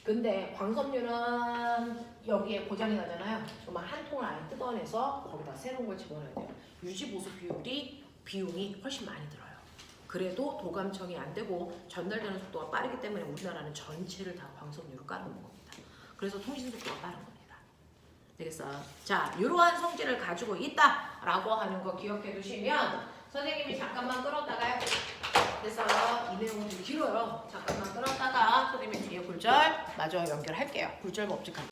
근데 광섬유는 여기에 고장이 나잖아요. 그러면 한 통을 아예 뜯어내서 거기다 새로운 걸 집어넣어야 돼요. 유지 보수 비용이 훨씬 많이 들어요. 그래도 도감청이 안 되고 전달되는 속도가 빠르기 때문에 우리나라는 전체를 다 광섬유로 깔아놓은 겁니다. 그래서 통신 속도가 빠른 겁니다. 되겠어? 자, 이러한 성질을 가지고 있다라고 하는 거 기억해 두시면 선생님이 잠깐만 끌었다가요. 그래서 이 내용은 좀 길어요. 잠깐만 끌었다가 선생님이 뒤에 굴절 마저 연결할게요. 굴절 법칙